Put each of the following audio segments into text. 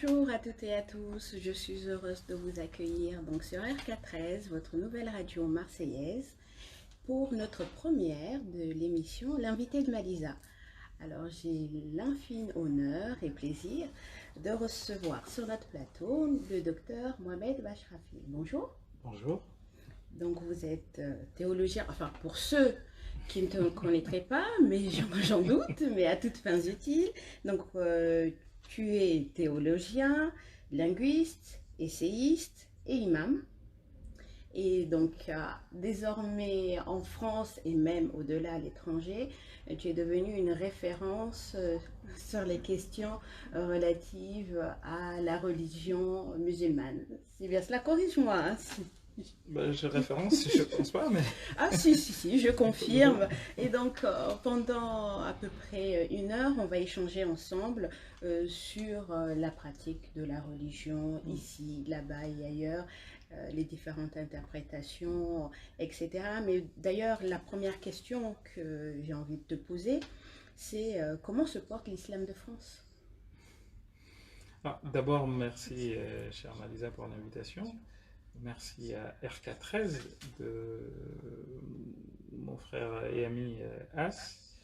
Bonjour à toutes et à tous, je suis heureuse de vous accueillir donc sur RK13, votre nouvelle radio marseillaise, pour notre première de l'émission L'invité de Malisa. Alors j'ai l'infini honneur et plaisir de recevoir sur notre plateau le docteur Mohamed Bachrafi. Bonjour. Bonjour. Donc vous êtes théologien, enfin pour ceux qui ne te connaîtraient pas, mais j'en doute, mais à toutes fins utiles. Donc tu es théologien, linguiste, essayiste et imam. Et donc, désormais en France et même au-delà à l'étranger, tu es devenu une référence sur les questions relatives à la religion musulmane. C'est bien cela, corrige-moi. Hein, si... Ben, je référence, je ne pense pas, mais... Ah si, je confirme. Et donc, pendant à peu près 1 heure, on va échanger ensemble sur la pratique de la religion ici, là-bas et ailleurs, les différentes interprétations, etc. Mais d'ailleurs, la première question que j'ai envie de te poser, c'est comment se porte l'islam de France? D'abord, merci, chère Malisa, pour l'invitation. Merci à RK13 de mon frère et ami As.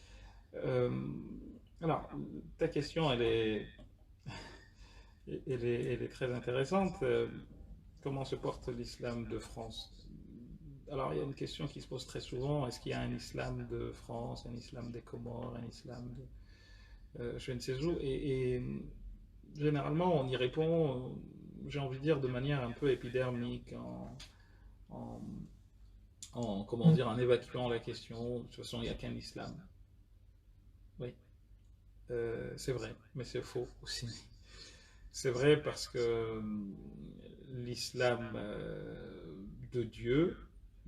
Alors, ta question, elle est très intéressante. Comment se porte l'islam de France? Alors, il y a une question qui se pose très souvent. Est-ce qu'il y a un islam de France, un islam des Comores, un islam de je ne sais où? Et généralement, on y répond, j'ai envie de dire, de manière un peu épidermique, comment dire, en évacuant la question. De toute façon, il n'y a qu'un islam. Oui, c'est vrai, mais c'est faux aussi. C'est vrai parce que l'islam de Dieu,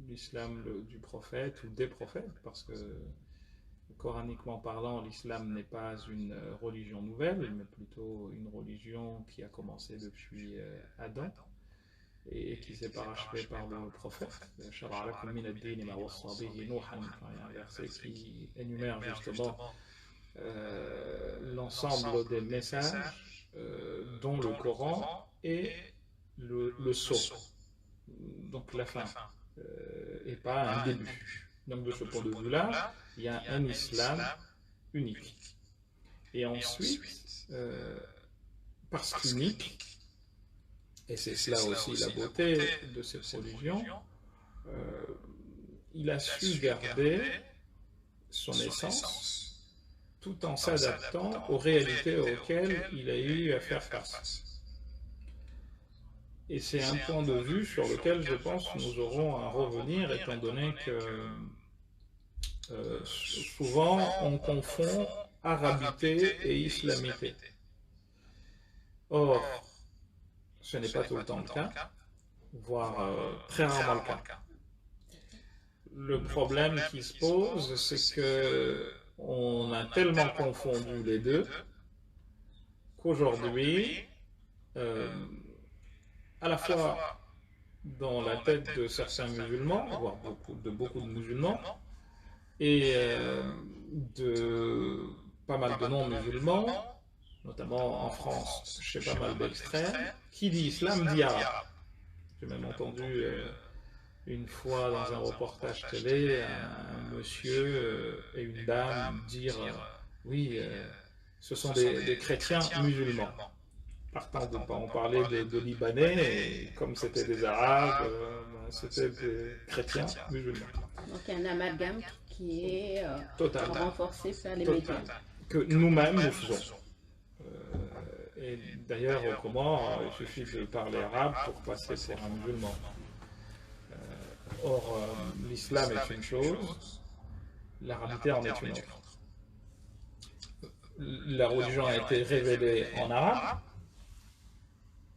l'islam du prophète ou des prophètes, parce que coraniquement parlant, l'islam n'est pas une religion nouvelle, mais plutôt une religion qui a commencé depuis Adam et qui s'est parachevée par le prophète. Il y a un verset qui énumère justement l'ensemble des messages dont le Coran est le sceau, donc la fin, et pas un début. Donc de ce point de vue-là, il y a un islam unique. Et ensuite, parce qu'unique, et c'est cela aussi la beauté de cette religion, il a su garder son essence tout en s'adaptant aux réalités auxquelles il a eu à faire face. Et c'est un point de vue sur lequel je pense nous aurons à revenir, étant donné que souvent on confond arabité et islamité. Or, ce n'est pas tout le temps le cas, voire très rarement le cas. Le problème qui se pose, c'est que on a tellement confondu les deux qu'aujourd'hui, à la fois dans la tête de certains musulmans, voire beaucoup de musulmans, et de pas mal de non-musulmans, notamment en France, chez pas mal d'extrêmes, qui dit islam dit arabe. J'ai même entendu une fois dans un reportage télé un monsieur et une dame dire oui, ce sont des chrétiens musulmans. Partant de ne pas en parler de Libanais, et comme c'était des Arabes, c'était des chrétiens musulmans. Donc il y a un amalgame qui est renforcé par les médias. Que nous-mêmes nous faisons. Et d'ailleurs, comment il suffit de parler arabe pour passer pour un musulman. Or, l'islam est une chose, l'arabité en est une autre. La religion a été révélée en arabe,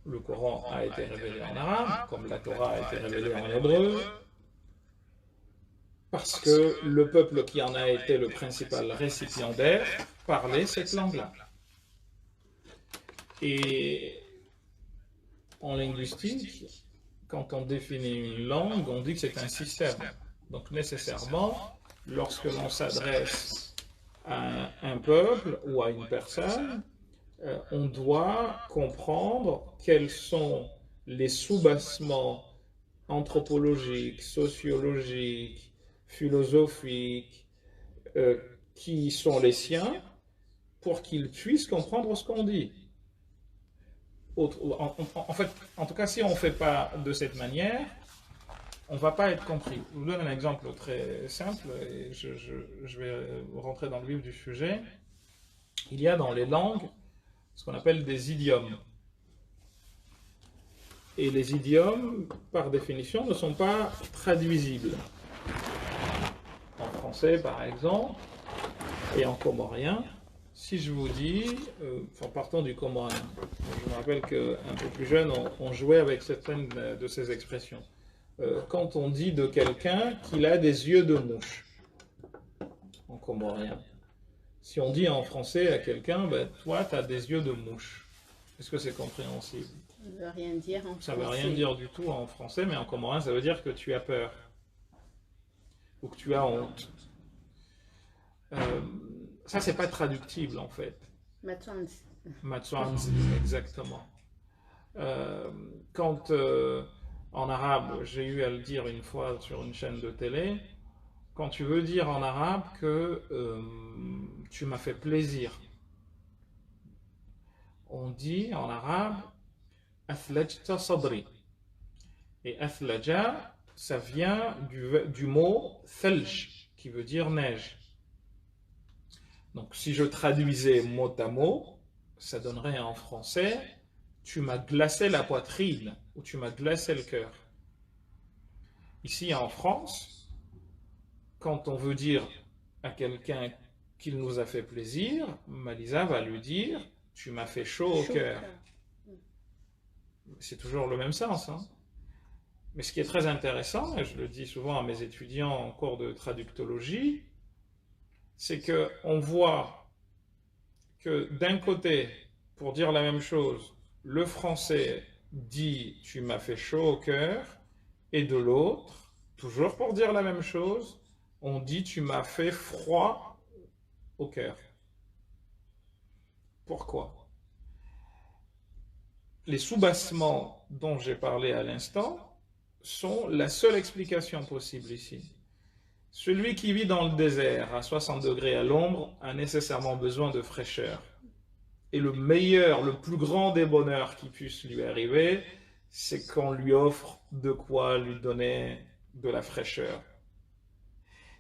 le Coran a été révélé en arabe, comme la Torah a été révélée en hébreu, parce que le peuple qui en a été le principal récipiendaire parlait cette langue-là. Et en linguistique, quand on définit une langue, on dit que c'est un système. Donc nécessairement, lorsque l'on s'adresse à un peuple ou à une personne, on doit comprendre quels sont les sous-bassements anthropologiques, sociologiques, philosophiques, qui sont les siens pour qu'ils puissent comprendre ce qu'on dit. En fait, en tout cas, si on ne fait pas de cette manière, on ne va pas être compris. Je vous donne un exemple très simple, et je vais rentrer dans le vif du sujet. Il y a dans les langues ce qu'on appelle des idiomes. Et les idiomes, par définition, ne sont pas traduisibles. En français, par exemple, et en comorien, si je vous dis, en partant du comorien, je me rappelle qu'un peu plus jeune, on jouait avec certaines de ces expressions. Quand on dit de quelqu'un qu'il a des yeux de mouche, en comorien. Si on dit en français à quelqu'un, ben, toi, tu as des yeux de mouche, est-ce que c'est compréhensible? Ça ne veut rien dire en français. Ça ne veut rien dire du tout en français, mais en comorien, ça veut dire que tu as peur, ou que tu as honte. Ça, c'est pas traductible, en fait. Matwanzi. Matwanzi, exactement. Quand, en arabe, j'ai eu à le dire une fois sur une chaîne de télé, quand tu veux dire en arabe que tu m'as fait plaisir, on dit en arabe athlajta sadri. Et athlaja, ça vient du mot thalj, qui veut dire neige. Donc si je traduisais mot à mot, ça donnerait en français tu m'as glacé la poitrine ou tu m'as glacé le cœur. Ici en France, quand on veut dire à quelqu'un qu'il nous a fait plaisir, Malisa va lui dire tu m'as fait chaud au cœur. C'est toujours le même sens. Hein. Mais ce qui est très intéressant, et je le dis souvent à mes étudiants en cours de traductologie, c'est qu'on voit que d'un côté, pour dire la même chose, le français dit « tu m'as fait chaud au cœur » et de l'autre, toujours pour dire la même chose, on dit « tu m'as fait froid au cœur ». Pourquoi? Les sous-bassements dont j'ai parlé à l'instant sont la seule explication possible ici. Celui qui vit dans le désert à 60 degrés à l'ombre a nécessairement besoin de fraîcheur. Et le meilleur, le plus grand des bonheurs qui puisse lui arriver, c'est qu'on lui offre de quoi lui donner de la fraîcheur.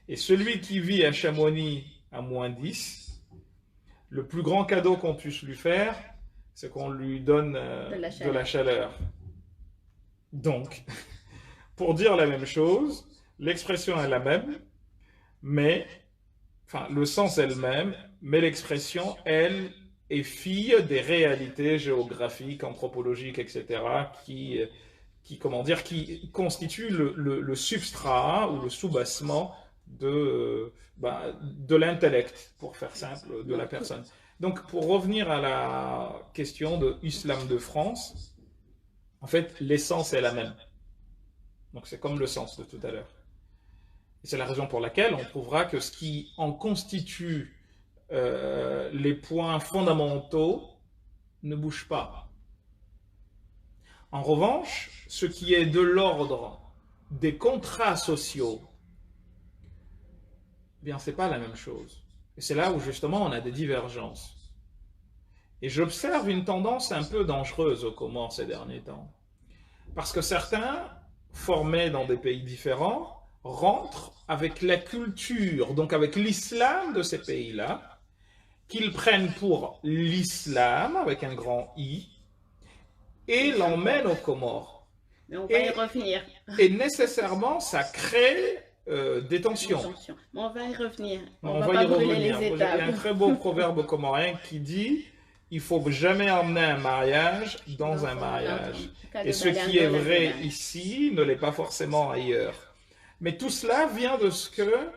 Et celui qui vit à Chamonix à moins 10, le plus grand cadeau qu'on puisse lui faire, c'est qu'on lui donne de la chaleur. Donc, pour dire la même chose, l'expression est la même, mais, enfin, le sens est le même, mais l'expression, elle, est fille des réalités géographiques, anthropologiques, etc., qui constituent le substrat ou le sous-bassement de l'intellect, pour faire simple, de la personne. Donc, pour revenir à la question de l'islam de France, en fait, l'essence est la même. Donc, c'est comme le sens de tout à l'heure. Et c'est la raison pour laquelle on trouvera que ce qui en constitue les points fondamentaux ne bouge pas. En revanche, ce qui est de l'ordre des contrats sociaux, eh bien, c'est pas la même chose. Et c'est là où justement on a des divergences. Et j'observe une tendance un peu dangereuse aux Comores ces derniers temps. Parce que certains, formés dans des pays différents, rentrent avec la culture, donc avec l'islam de ces pays-là, qu'ils prennent pour l'islam, avec un grand I, et l'emmènent aux Comores. Mais on va y revenir. Et nécessairement, ça crée des tensions. Mais on va y revenir. On va pas brûler les étapes. Il y a un très beau proverbe comorien qui dit « il ne faut jamais emmener un mariage dans un mariage ». Et ce qui est vrai ici ne l'est pas forcément ailleurs. Mais tout cela vient de ce que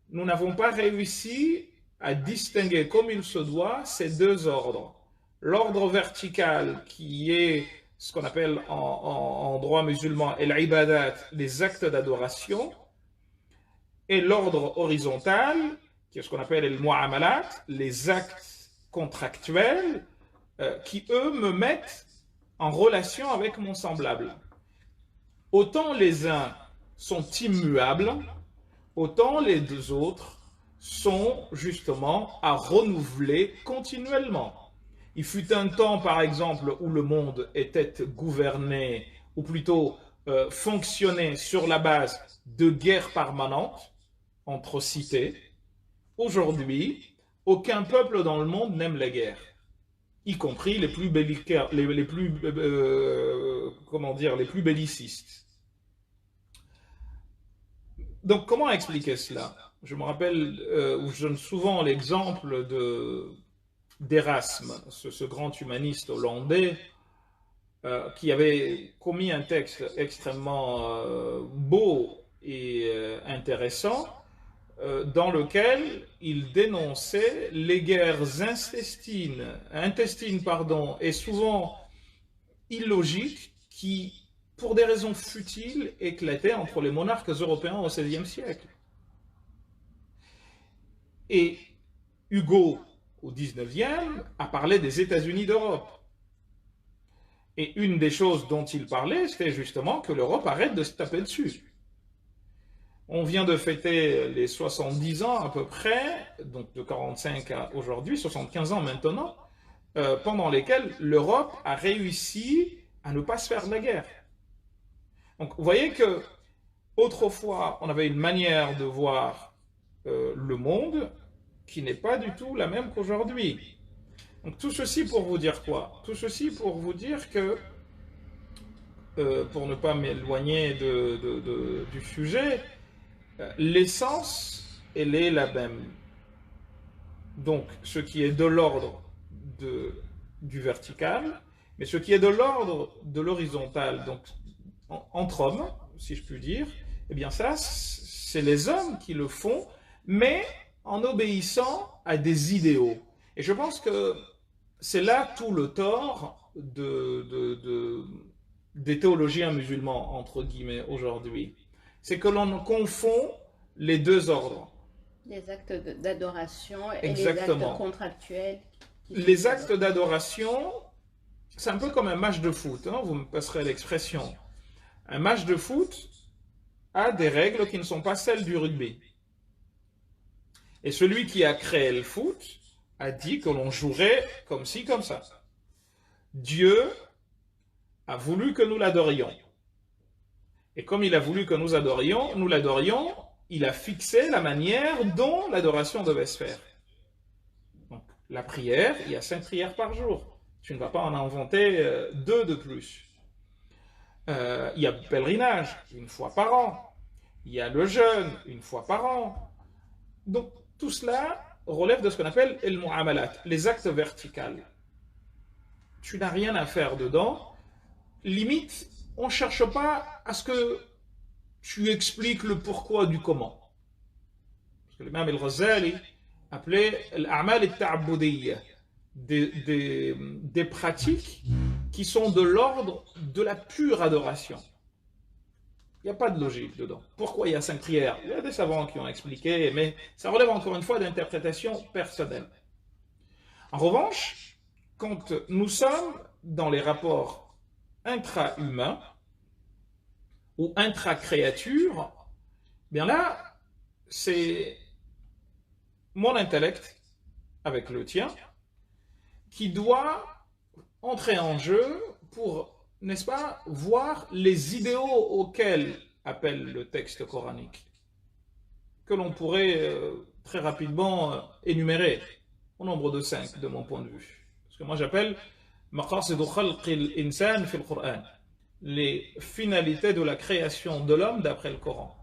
nous n'avons pas réussi à distinguer comme il se doit ces deux ordres. L'ordre vertical qui est ce qu'on appelle en droit musulman el-ibadat, les actes d'adoration, et l'ordre horizontal qui est ce qu'on appelle el-mu'amalat, les actes contractuels qui, eux, me mettent en relation avec mon semblable. Autant les uns sont immuables, autant les deux autres sont justement à renouveler continuellement. Il fut un temps, par exemple, où le monde était gouverné, ou plutôt fonctionnait sur la base de guerres permanentes entre cités. Aujourd'hui, aucun peuple dans le monde n'aime la guerre, y compris les plus belliqueux, les plus les plus bellicistes. Donc, comment expliquer cela? Je me rappelle, ou je donne souvent l'exemple d'Erasme, ce grand humaniste hollandais, qui avait commis un texte extrêmement beau et intéressant, dans lequel il dénonçait les guerres intestines, et souvent illogiques, qui, pour des raisons futiles, éclataient entre les monarques européens au XVIe siècle. Et Hugo, au XIXe, a parlé des États-Unis d'Europe. Et une des choses dont il parlait, c'était justement que l'Europe arrête de se taper dessus. On vient de fêter les 70 ans à peu près, donc de 45 à aujourd'hui, 75 ans maintenant, pendant lesquels l'Europe a réussi à ne pas se faire de la guerre. Donc vous voyez que autrefois, on avait une manière de voir le monde qui n'est pas du tout la même qu'aujourd'hui. Donc tout ceci pour vous dire quoi? Tout ceci pour vous dire que, pour ne pas m'éloigner du sujet, l'essence, elle est la même. Donc ce qui est de l'ordre du vertical, mais ce qui est de l'ordre de l'horizontal, donc entre hommes, si je puis dire, eh bien ça, c'est les hommes qui le font, mais en obéissant à des idéaux. Et je pense que c'est là tout le tort des théologiens musulmans, entre guillemets, aujourd'hui. C'est que l'on confond les deux ordres. Les actes d'adoration et Exactement. Les actes contractuels. Les actes d'adoration, c'est un peu comme un match de foot, hein, vous me passerez l'expression. Un match de foot a des règles qui ne sont pas celles du rugby. Et celui qui a créé le foot a dit que l'on jouerait comme ci, comme ça. Dieu a voulu que nous l'adorions. Et comme il a voulu que nous l'adorions, il a fixé la manière dont l'adoration devait se faire. Donc, la prière, il y a 5 prières par jour. Tu ne vas pas en inventer 2 de plus. Il y a le pèlerinage, 1 fois par an. Il y a le jeûne, 1 fois par an. Donc, tout cela relève de ce qu'on appelle el mu'amalat, les actes verticaux. Tu n'as rien à faire dedans. Limite, on ne cherche pas à ce que tu expliques le pourquoi du comment. Parce que l'imam al-Ghazali appelait l'a'mal al-ta'abbudiyya, des pratiques qui sont de l'ordre de la pure adoration. Il n'y a pas de logique dedans. Pourquoi il y a 5 prières? Il y a des savants qui ont expliqué, mais ça relève encore une fois d'interprétation personnelle. En revanche, quand nous sommes dans les rapports intra-humains ou intra-créatures, bien là, c'est mon intellect avec le tien qui doit entrer en jeu pour, n'est-ce pas, voir les idéaux auxquels appelle le texte coranique, que l'on pourrait très rapidement énumérer, au nombre de 5 de mon point de vue. Parce que moi j'appelle maqasidu khalqil insan fil Qur'an, les finalités de la création de l'homme d'après le Coran,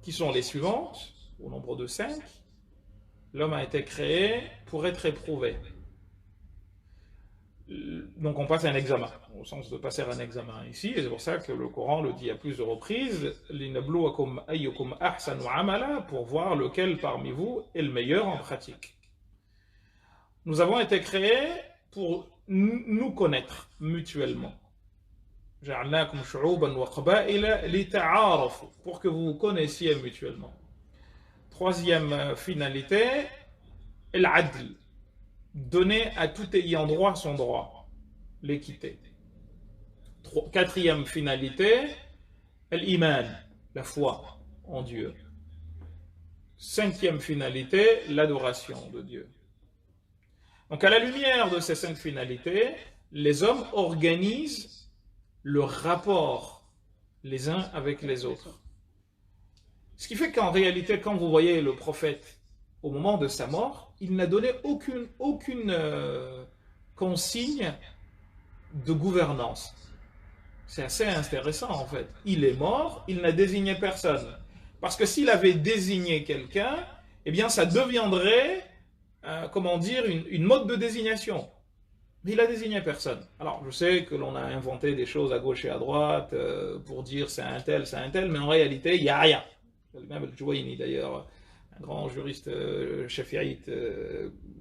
qui sont les suivantes, au nombre de 5. L'homme a été créé pour être éprouvé. Donc on passe un examen, au sens de passer un examen ici, et c'est pour ça que le Coran le dit à plusieurs reprises, linabluwakum ayyukum ahsanu amala, pour voir lequel parmi vous est le meilleur en pratique. Nous avons été créés pour nous connaître mutuellement. Ja'alnakum shu'uban wa qaba'ila lita'arafu, pour que vous vous connaissiez mutuellement. Troisième finalité, l'adl, donner à tout ayant droit son droit, l'équité. Quatrième finalité, l'iman, la foi en Dieu. Cinquième finalité, l'adoration de Dieu. Donc à la lumière de ces 5 finalités, les hommes organisent le rapport les uns avec les autres. Ce qui fait qu'en réalité, quand vous voyez le prophète au moment de sa mort, il n'a donné aucune consigne de gouvernance. C'est assez intéressant en fait. Il est mort, il n'a désigné personne. Parce que s'il avait désigné quelqu'un, eh bien ça deviendrait, comment dire, une mode de désignation. Mais il a désigné personne. Alors je sais que l'on a inventé des choses à gauche et à droite pour dire c'est un tel, mais en réalité il n'y a rien. Même Al-Juwayni d'ailleurs, un grand juriste shafi'ite,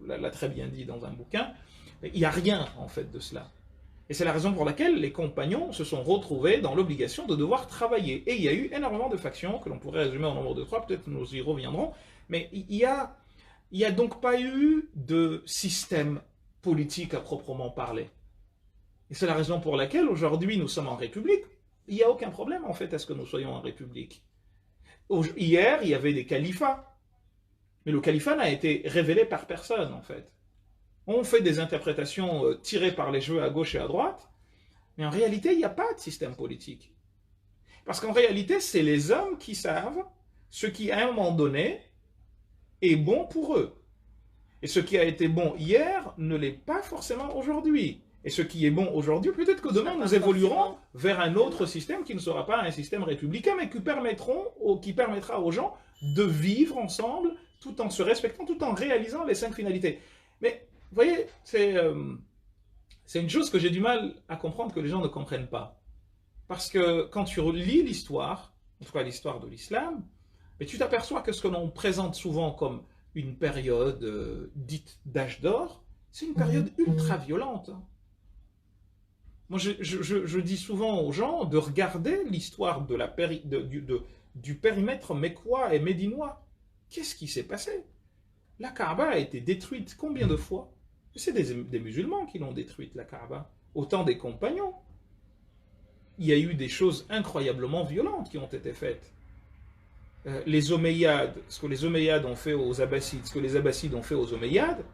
l'a très bien dit dans un bouquin. Il n'y a rien en fait de cela. Et c'est la raison pour laquelle les compagnons se sont retrouvés dans l'obligation de devoir travailler. Et il y a eu énormément de factions que l'on pourrait résumer en nombre de 3, peut-être nous y reviendrons. Mais il y a donc pas eu de système politique à proprement parler. Et c'est la raison pour laquelle aujourd'hui nous sommes en République. Il n'y a aucun problème en fait à ce que nous soyons en République. Hier, il y avait des califats. Mais le califat n'a été révélé par personne en fait. On fait des interprétations tirées par les cheveux à gauche et à droite, mais en réalité, il n'y a pas de système politique. Parce qu'en réalité, c'est les hommes qui savent ce qui, à un moment donné, est bon pour eux. Et ce qui a été bon hier ne l'est pas forcément aujourd'hui. Et ce qui est bon aujourd'hui, peut-être que demain, nous évoluerons vers un autre système qui ne sera pas un système républicain, mais qui permettra aux gens de vivre ensemble, tout en se respectant, tout en réalisant les 5 finalités. Mais vous voyez, c'est une chose que j'ai du mal à comprendre que les gens ne comprennent pas. Parce que quand tu relis l'histoire, en tout cas l'histoire de l'islam, tu t'aperçois que ce que l'on présente souvent comme une période dite d'âge d'or, c'est une période ultra violente. Moi, je dis souvent aux gens de regarder l'histoire du périmètre mécois et médinois. Qu'est-ce qui s'est passé? La Kaaba a été détruite combien de fois? C'est des musulmans qui l'ont détruite, la Kaaba. Autant des compagnons. Il y a eu des choses incroyablement violentes qui ont été faites. Les Omeyyades, ce que les Omeyyades ont fait aux Abbassides, ce que les Abbassides ont fait aux Omeyyades,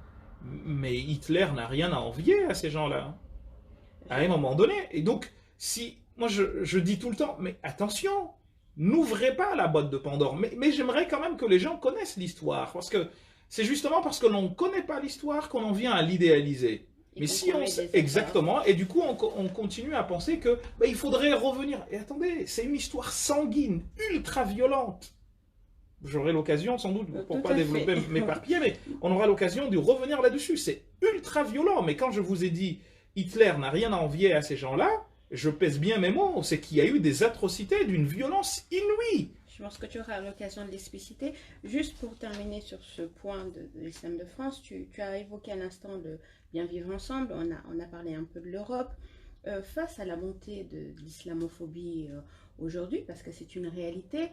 mais Hitler n'a rien à envier à ces gens-là. À un moment donné. Et donc, moi je dis tout le temps, mais attention, n'ouvrez pas la boîte de Pandore. Mais j'aimerais quand même que les gens connaissent l'histoire, parce que c'est justement parce que l'on ne connaît pas l'histoire qu'on en vient à l'idéaliser. Mais si on sait exactement, et du coup on continue à penser que il faudrait revenir. Et attendez, c'est une histoire sanguine, ultra violente. J'aurai l'occasion sans doute, pour ne pas développer mes papiers, mais on aura l'occasion de revenir là-dessus. C'est ultra violent, mais quand je vous ai dit Hitler n'a rien à envier à ces gens-là, je pèse bien mes mots, c'est qu'il y a eu des atrocités d'une violence inouïe. Je pense que tu auras l'occasion de l'expliciter. Juste pour terminer sur ce point de l'islam de France, tu as évoqué à l'instant le bien vivre ensemble, on a parlé un peu de l'Europe. Face à la montée de l'islamophobie aujourd'hui, parce que c'est une réalité,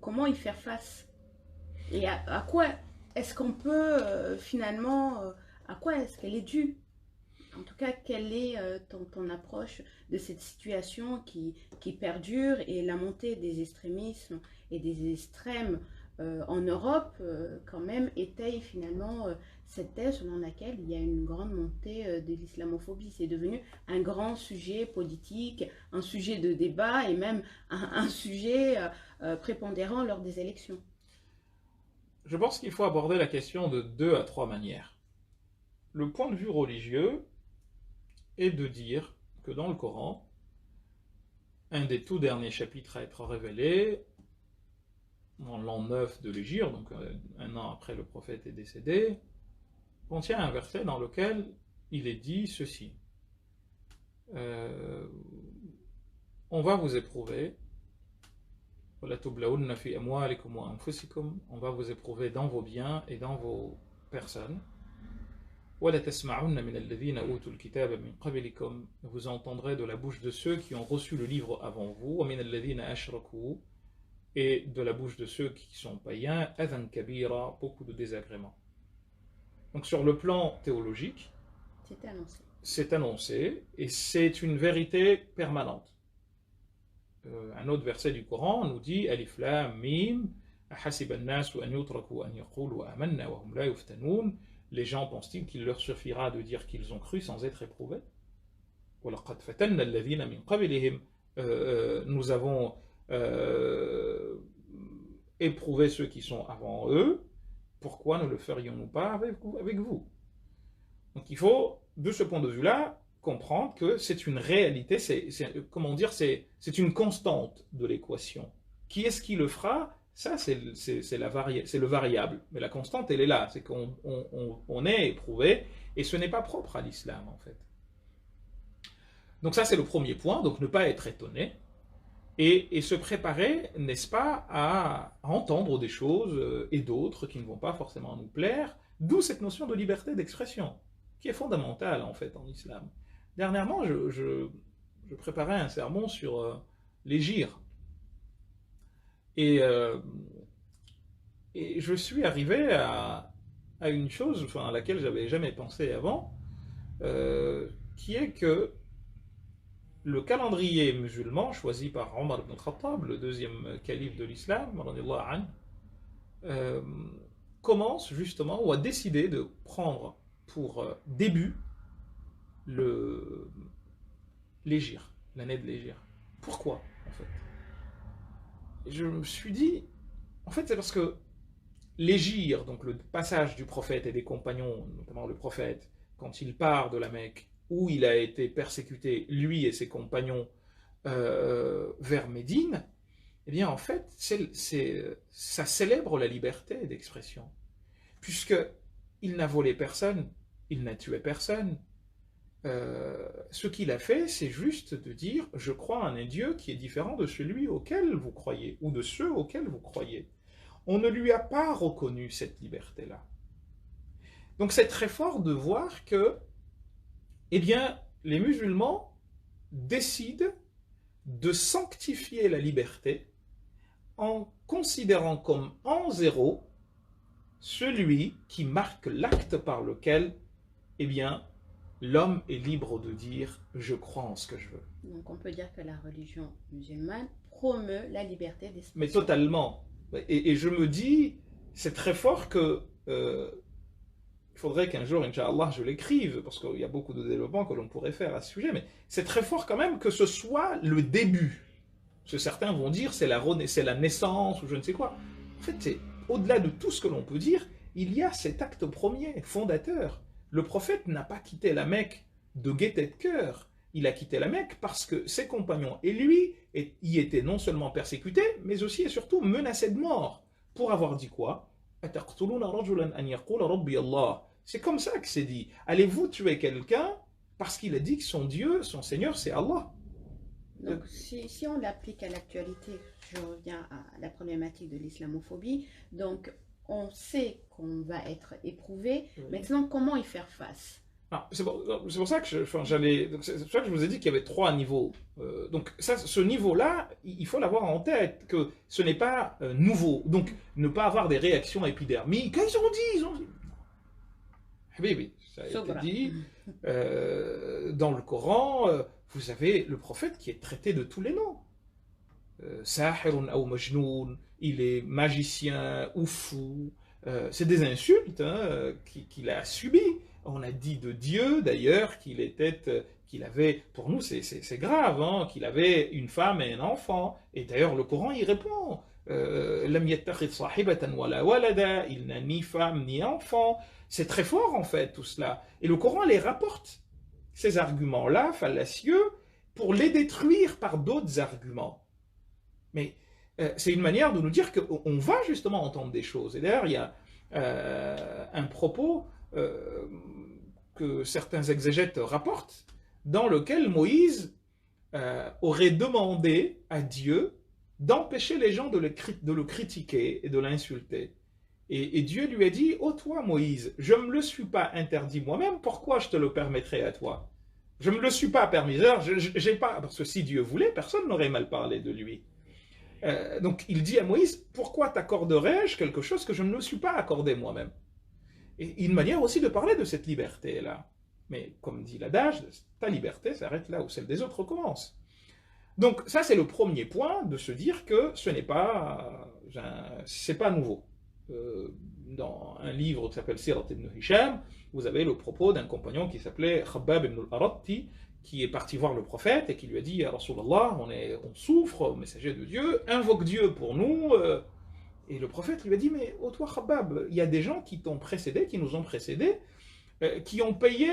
comment y faire face? Et à quoi est-ce qu'on peut finalement, à quoi est-ce qu'elle est due? En tout cas, quelle est ton approche de cette situation qui perdure et la montée des extrémismes et des extrêmes en Europe, quand même, étaye finalement cette thèse selon laquelle il y a une grande montée de l'islamophobie. C'est devenu un grand sujet politique, un sujet de débat et même un sujet prépondérant lors des élections. Je pense qu'il faut aborder la question de 2 à 3 manières. Le point de vue religieux est de dire que dans le Coran, un des tout derniers chapitres à être révélé, en l'an 9 de l'Hégire, donc un an après le prophète est décédé, contient un verset dans lequel il est dit ceci. On va vous éprouver, on va vous éprouver dans vos biens et dans vos personnes. Vous entendrez de la bouche de ceux qui ont reçu le livre avant vous, et de la bouche de ceux qui sont païens, beaucoup de désagréments. Donc sur le plan théologique, C'est annoncé. c'est annoncé et c'est une vérité permanente. Un autre verset du Coran nous dit Alif Lam Mim ahasiba an-nasu an yutraku an yaqulu amanna wa hum la yuftanun. Les gens pensent-ils qu'il leur suffira de dire qu'ils ont cru sans être éprouvés? وَلَقَدْ فَتَنَّا الَّذِينَ مِنْ قَبْلِهِمْ. Nous avons éprouvé ceux qui sont avant eux. Pourquoi ne le ferions-nous pas avec vous? Donc il faut, de ce point de vue-là, comprendre que c'est une réalité, comment dire, c'est une constante de l'équation. Qui est-ce qui le fera? Ça, c'est le variable. Mais la constante, elle est là. C'est qu'on est éprouvé, et ce n'est pas propre à l'islam, en fait. Donc ça, c'est le premier point. Donc ne pas être étonné. Et se préparer, n'est-ce pas, à entendre des choses et d'autres qui ne vont pas forcément nous plaire. D'où cette notion de liberté d'expression, qui est fondamentale, en fait, en islam. Dernièrement, je préparais un sermon sur les gires. Et je suis arrivé à une chose, enfin, à laquelle je n'avais jamais pensé avant, qui est que le calendrier musulman choisi par Omar ibn Khattab, le deuxième calife de l'islam, commence justement, ou a décidé de prendre pour début l'hégire, l'année de l'hégire. Pourquoi, en fait? Et je me suis dit, en fait, c'est parce que l'hégire, donc le passage du prophète et des compagnons, notamment le prophète, quand il part de la Mecque, où il a été persécuté, lui et ses compagnons, vers Médine, eh bien, en fait, ça célèbre la liberté d'expression. Puisqu'il n'a volé personne, il n'a tué personne. Ce qu'il a fait, c'est juste de dire « Je crois en un Dieu qui est différent de celui auquel vous croyez, ou de ceux auxquels vous croyez. » On ne lui a pas reconnu cette liberté-là. Donc c'est très fort de voir que, eh bien, les musulmans décident de sanctifier la liberté en considérant comme en zéro celui qui marque l'acte par lequel, eh bien, l'homme est libre de dire « je crois en ce que je veux ». Donc on peut dire que la religion musulmane promeut la liberté d'expression. Mais totalement. Et je me dis, c'est très fort que il faudrait qu'un jour, Inch'Allah, je l'écrive, parce qu'il y a beaucoup de développements que l'on pourrait faire à ce sujet, mais c'est très fort quand même que ce soit le début. Parce que certains vont dire c'est la naissance ou je ne sais quoi. En fait, c'est au-delà de tout ce que l'on peut dire, il y a cet acte premier, fondateur. Le prophète n'a pas quitté la Mecque de gaieté de cœur. Il a quitté la Mecque parce que ses compagnons et lui y étaient non seulement persécutés, mais aussi et surtout menacés de mort. Pour avoir dit quoi? C'est comme ça que c'est dit. Allez-vous tuer quelqu'un parce qu'il a dit que son Dieu, son Seigneur, c'est Allah? Donc, si on l'applique à l'actualité, je reviens à la problématique de l'islamophobie. Donc, on sait qu'on va être éprouvé. Oui. Maintenant, comment y faire face? C'est pour ça que c'est pour ça que je vous ai dit qu'il y avait 3 niveaux. Donc ce niveau-là, il faut l'avoir en tête, que ce n'est pas nouveau. Donc ne pas avoir des réactions épidermiques. Ils ont dit. Oui, ça a été dit. Dans le Coran, vous avez le prophète qui est traité de tous les noms. Sahirun ou Majnoun, il est magicien ou fou. C'est des insultes qu'il a subies. On a dit de Dieu, d'ailleurs, qu'il avait, pour nous c'est grave, hein, qu'il avait une femme et un enfant. Et d'ailleurs, le Coran y répond. Il n'a ni femme ni enfant. C'est très fort, en fait, tout cela. Et le Coran les rapporte, ces arguments-là, fallacieux, pour les détruire par d'autres arguments. Mais c'est une manière de nous dire qu'on va justement entendre des choses. Et d'ailleurs, il y a un propos que certains exégètes rapportent, dans lequel Moïse aurait demandé à Dieu d'empêcher les gens de le critiquer et de l'insulter. Et Dieu lui a dit « Oh toi Moïse, je ne me le suis pas interdit moi-même, pourquoi je te le permettrais à toi? Je ne me le suis pas permis, j'ai pas, parce que si Dieu voulait, personne n'aurait mal parlé de lui. » Donc il dit à Moïse « Pourquoi t'accorderais-je quelque chose que je ne me suis pas accordé moi-même » et une manière aussi de parler de cette liberté-là. Mais comme dit l'adage, ta liberté s'arrête là où celle des autres commence. Donc ça, c'est le premier point, de se dire que ce n'est pas, c'est pas nouveau. Dans un livre qui s'appelle Sirat ibn Hisham, vous avez le propos d'un compagnon qui s'appelait Khabbab ibn al-Aratti, qui est parti voir le prophète et qui lui a dit « Ya Rasulallah, on souffre, messager de Dieu, invoque Dieu pour nous. » Et le prophète lui a dit « Mais ô toi Khabbab, il y a des gens qui t'ont précédé, qui nous ont précédés, qui ont payé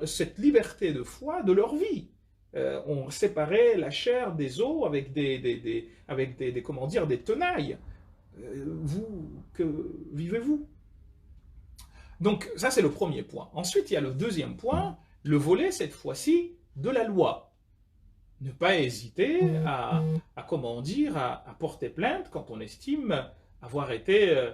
cette liberté de foi de leur vie. On séparait la chair des os avec des tenailles. Vous, que vivez-vous » Donc ça, c'est le premier point. Ensuite, il y a le deuxième point, le volet, cette fois-ci, de la loi. Ne pas hésiter à porter plainte quand on estime avoir été,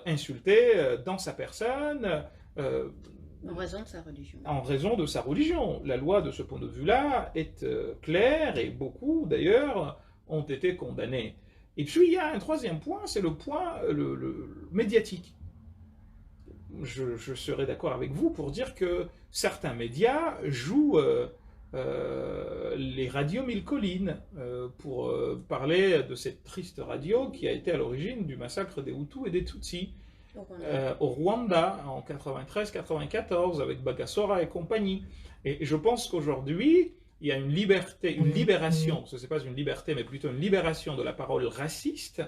insulté dans sa personne. En raison de sa religion. En raison de sa religion. La loi, de ce point de vue-là, est claire, et beaucoup, d'ailleurs, ont été condamnés. Et puis, il y a un troisième point, c'est le point le médiatique. Je serai d'accord avec vous pour dire que certains médias jouent les radios mille collines pour parler de cette triste radio qui a été à l'origine du massacre des Hutus et des Tutsis au Rwanda en 93-94 avec Bagassora et compagnie. Et je pense qu'aujourd'hui, il y a une libération, ce n'est pas une liberté, mais plutôt une libération de la parole raciste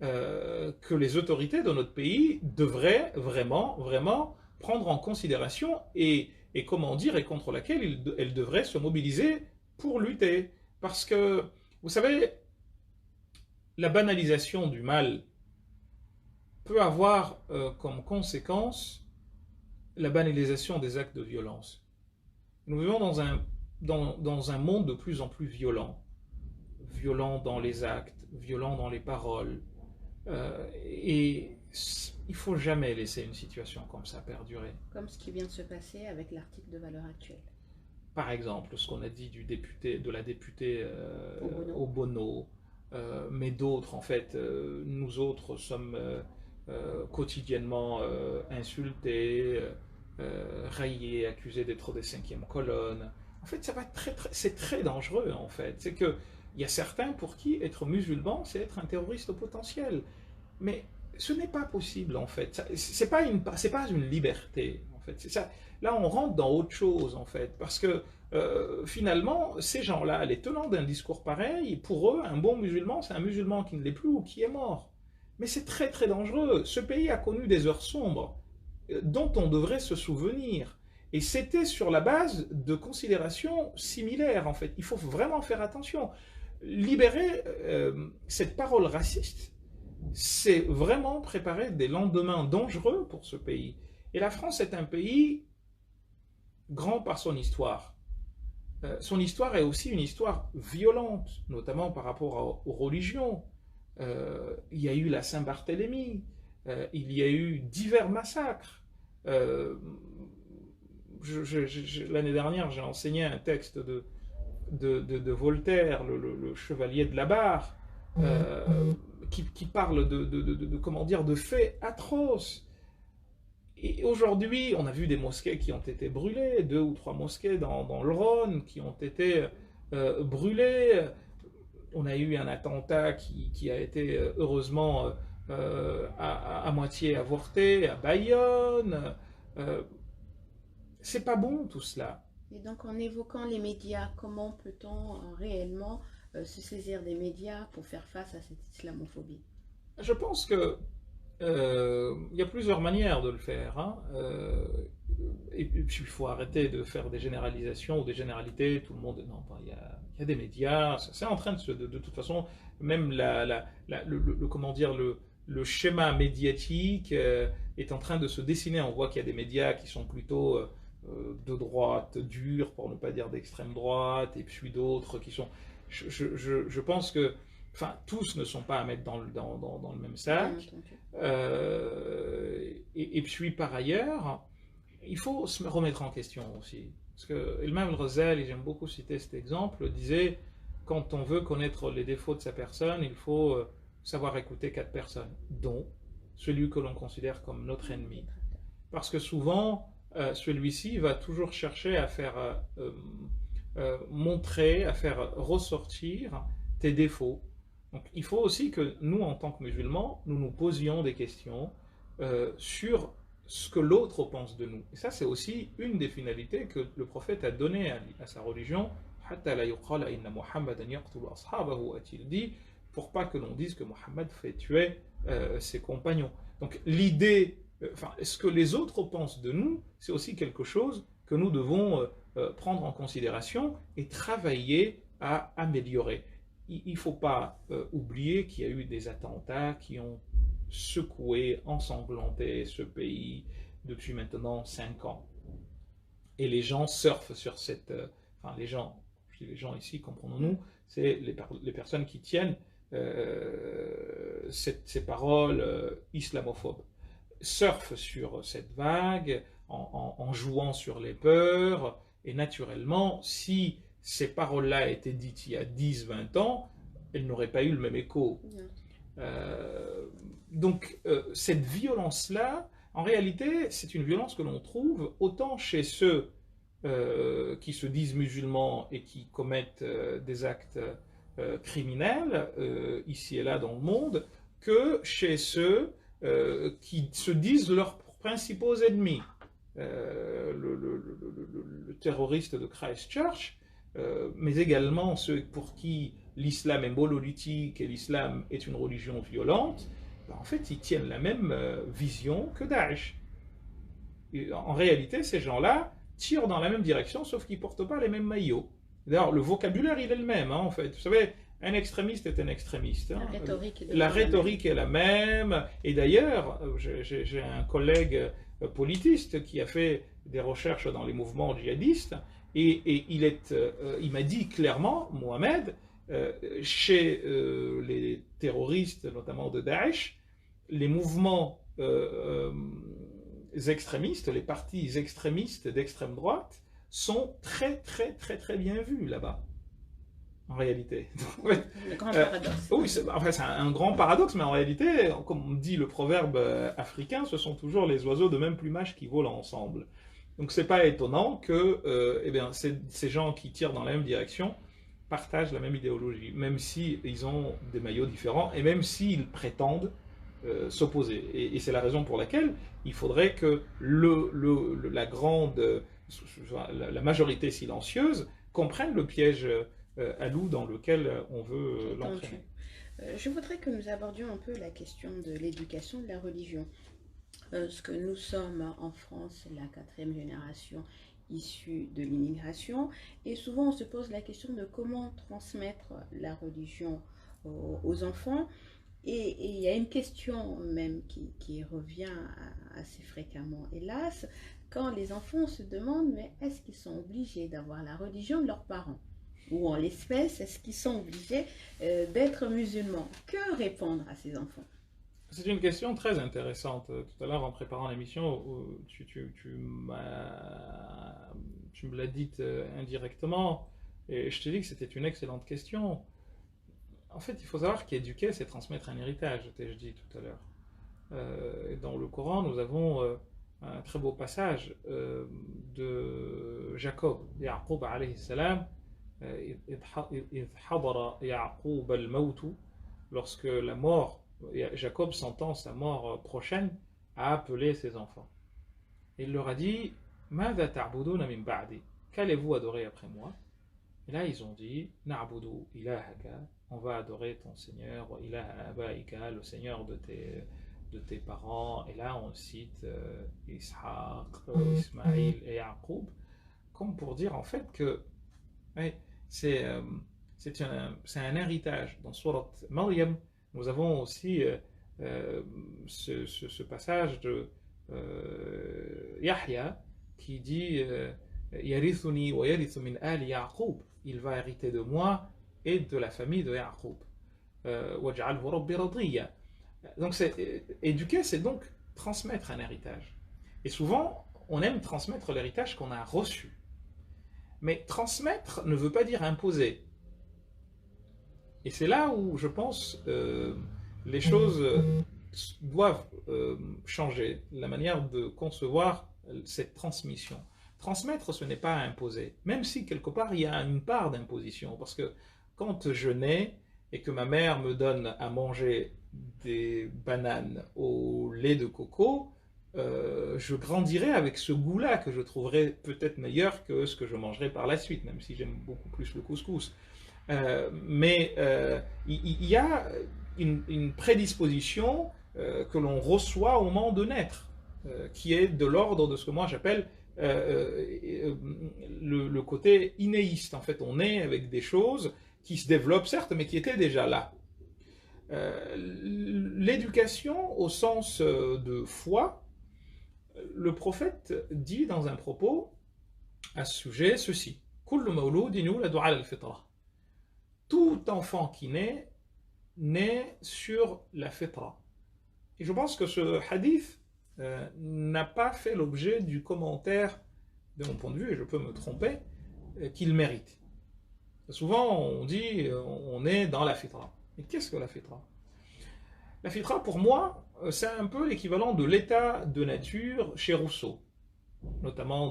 que les autorités de notre pays devraient vraiment, vraiment prendre en considération et contre laquelle elles devraient se mobiliser pour lutter. Parce que, vous savez, la banalisation du mal peut avoir comme conséquence la banalisation des actes de violence. Nous vivons dans un monde de plus en plus violent dans les actes, violent dans les paroles, et il ne faut jamais laisser une situation comme ça perdurer. Comme ce qui vient de se passer avec l'article de valeur actuelle. Par exemple, ce qu'on a dit de la députée Obono, mais d'autres, en fait, nous autres sommes quotidiennement insultés, raillés, accusés d'être des cinquièmes colonnes. En fait, c'est très dangereux, en fait. C'est que il y a certains pour qui être musulman, c'est être un terroriste potentiel. Mais ce n'est pas possible, en fait. C'est pas une liberté, en fait. C'est ça. Là, on rentre dans autre chose, en fait. Parce que, finalement, ces gens-là, les tenants d'un discours pareil, pour eux, un bon musulman, c'est un musulman qui ne l'est plus ou qui est mort. Mais c'est très, très dangereux. Ce pays a connu des heures sombres dont on devrait se souvenir. Et c'était sur la base de considérations similaires, en fait. Il faut vraiment faire attention. Libérer cette parole raciste, c'est vraiment préparer des lendemains dangereux pour ce pays. Et la France est un pays grand par son histoire. Son histoire est aussi une histoire violente, notamment par rapport aux religions. Il y a eu la Saint-Barthélemy, il y a eu divers massacres. L'année dernière, j'ai enseigné un texte de Voltaire, le chevalier de la Barre, qui parle de faits atroces. Et aujourd'hui, on a vu des mosquées qui ont été brûlées, 2 ou 3 mosquées dans le Rhône qui ont été brûlées. On a eu un attentat qui a été heureusement à moitié avorté à Bayonne. C'est pas bon tout cela. Et donc en évoquant les médias, comment peut-on réellement se saisir des médias pour faire face à cette islamophobie? Je pense que il y a plusieurs manières de le faire. Hein. Et puis il faut arrêter de faire des généralisations ou des généralités. Tout le monde, non, il y a des médias. C'est en train de toute façon, même le schéma médiatique est en train de se dessiner. On voit qu'il y a des médias qui sont plutôt de droite dure, pour ne pas dire d'extrême droite, et puis d'autres qui sont... Je pense que tous ne sont pas à mettre dans le même sac. Et puis par ailleurs, il faut se remettre en question aussi. Parce que Imam al-Ghazali, et j'aime beaucoup citer cet exemple, disait quand on veut connaître les défauts de sa personne, il faut savoir écouter 4 personnes, dont celui que l'on considère comme notre ennemi. Parce que souvent, celui-ci va toujours chercher à faire montrer, à faire ressortir tes défauts. Donc il faut aussi que nous, en tant que musulmans, nous nous posions des questions sur ce que l'autre pense de nous. Et ça, c'est aussi une des finalités que le prophète a donné à sa religion. A-t-il dit, pour pas que l'on dise que Mohammed fait tuer ses compagnons. Donc l'idée, ce que les autres pensent de nous, c'est aussi quelque chose que nous devons prendre en considération et travailler à améliorer. Il ne faut pas oublier qu'il y a eu des attentats qui ont secoué, ensanglanté ce pays depuis maintenant 5 ans. Et les gens surfent sur cette... les gens, je dis les gens ici, comprenons-nous, c'est les personnes qui tiennent ces paroles islamophobes. Surfent sur cette vague en jouant sur les peurs, et naturellement, si ces paroles-là étaient dites il y a 10-20 ans, elles n'auraient pas eu le même écho. Donc, cette violence-là, en réalité, c'est une violence que l'on trouve autant chez ceux qui se disent musulmans et qui commettent des actes criminels, ici et là dans le monde, que chez ceux qui se disent leurs principaux ennemis. Le terroriste de Christchurch, mais également ceux pour qui l'islam est monolithique et l'islam est une religion violente, en fait, ils tiennent la même vision que Daesh. Et en réalité, ces gens-là tirent dans la même direction, sauf qu'ils ne portent pas les mêmes maillots. D'ailleurs, le vocabulaire, il est le même, en fait. Vous savez, un extrémiste est un extrémiste. La rhétorique est la même. Et d'ailleurs, j'ai un collègue politiste qui a fait des recherches dans les mouvements djihadistes, et il m'a dit clairement, Mohamed, chez les terroristes, notamment de Daesh, les mouvements extrémistes, les partis extrémistes d'extrême droite, sont très très très très bien vus là-bas, en réalité. Le grand paradoxe. Oui, c'est un grand paradoxe, mais en réalité, comme dit le proverbe africain, ce sont toujours les oiseaux de même plumage qui volent ensemble. Donc c'est pas étonnant que ces gens qui tirent dans la même direction partagent la même idéologie, même s'ils ont des maillots différents et même s'ils prétendent s'opposer. Et c'est la raison pour laquelle il faudrait que la majorité silencieuse comprenne le piège à loup dans lequel on veut l'entraîner. Je voudrais que nous abordions un peu la question de l'éducation de la religion. Parce que nous sommes en France la 4e génération issue de l'immigration, et souvent on se pose la question de comment transmettre la religion aux enfants. Et il y a une question même qui revient assez fréquemment, hélas, quand les enfants se demandent, mais est-ce qu'ils sont obligés d'avoir la religion de leurs parents? Ou en l'espèce, est-ce qu'ils sont obligés d'être musulmans? Que répondre à ces enfants? C'est une question très intéressante. Tout à l'heure, en préparant l'émission, tu me l'as dite indirectement, et je te dis que c'était une excellente question. En fait, il faut savoir qu'éduquer, c'est transmettre un héritage, t'ai-je dit tout à l'heure. Dans le Coran, nous avons un très beau passage de Jacob, Ya'qub alayhi salam, lorsque la mort, Jacob sentant sa mort prochaine, a appelé ses enfants. Il leur a dit, Mada ta'buduna min ba'di, qu'allez-vous adorer après moi? Et là, ils ont dit, Na'budu ilahaka, on va adorer ton Seigneur, ilaha abaika, le Seigneur de tes parents. Et là, on cite Ishaq, Ismaïl et Yaqub, comme pour dire en fait que c'est un héritage. Dans Surat Maryam, nous avons aussi ce passage de Yahya qui dit Yarithuni wa yarithu min ali Yaqub, il va hériter de moi et de la famille de Yaqub. Waj'alhu rabbi radiya. Donc éduquer, c'est donc transmettre un héritage. Et souvent, on aime transmettre l'héritage qu'on a reçu. Mais transmettre ne veut pas dire imposer. Et c'est là où, je pense, les choses doivent changer la manière de concevoir cette transmission. Transmettre, ce n'est pas imposer, même si quelque part il y a une part d'imposition, parce que quand je nais et que ma mère me donne à manger des bananes au lait de coco, je grandirai avec ce goût-là que je trouverai peut-être meilleur que ce que je mangerai par la suite, même si j'aime beaucoup plus le couscous. Mais il y a une prédisposition que l'on reçoit au moment de naître, qui est de l'ordre de ce que moi j'appelle le côté innéiste. En fait, on est avec des choses qui se développent, certes, mais qui étaient déjà là. L'éducation au sens de foi, le prophète dit dans un propos à ce sujet ceci: tout enfant qui naît sur la fitra. Et je pense que ce hadith n'a pas fait l'objet du commentaire, de mon point de vue, et je peux me tromper, qu'il mérite. Souvent on dit on est dans la fitra. Mais qu'est-ce que la fitra? La fitra, pour moi, c'est un peu l'équivalent de l'état de nature chez Rousseau, notamment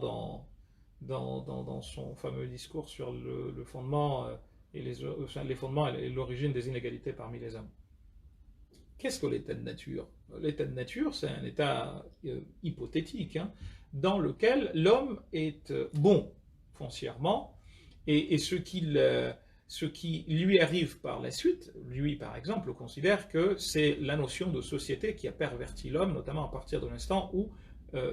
dans son fameux discours sur le fondement et les fondements et l'origine des inégalités parmi les hommes. Qu'est-ce que l'état de nature? L'état de nature, c'est un état hypothétique, dans lequel l'homme est bon foncièrement, et ce qui lui arrive par la suite, lui par exemple considère que c'est la notion de société qui a perverti l'homme, notamment à partir de l'instant où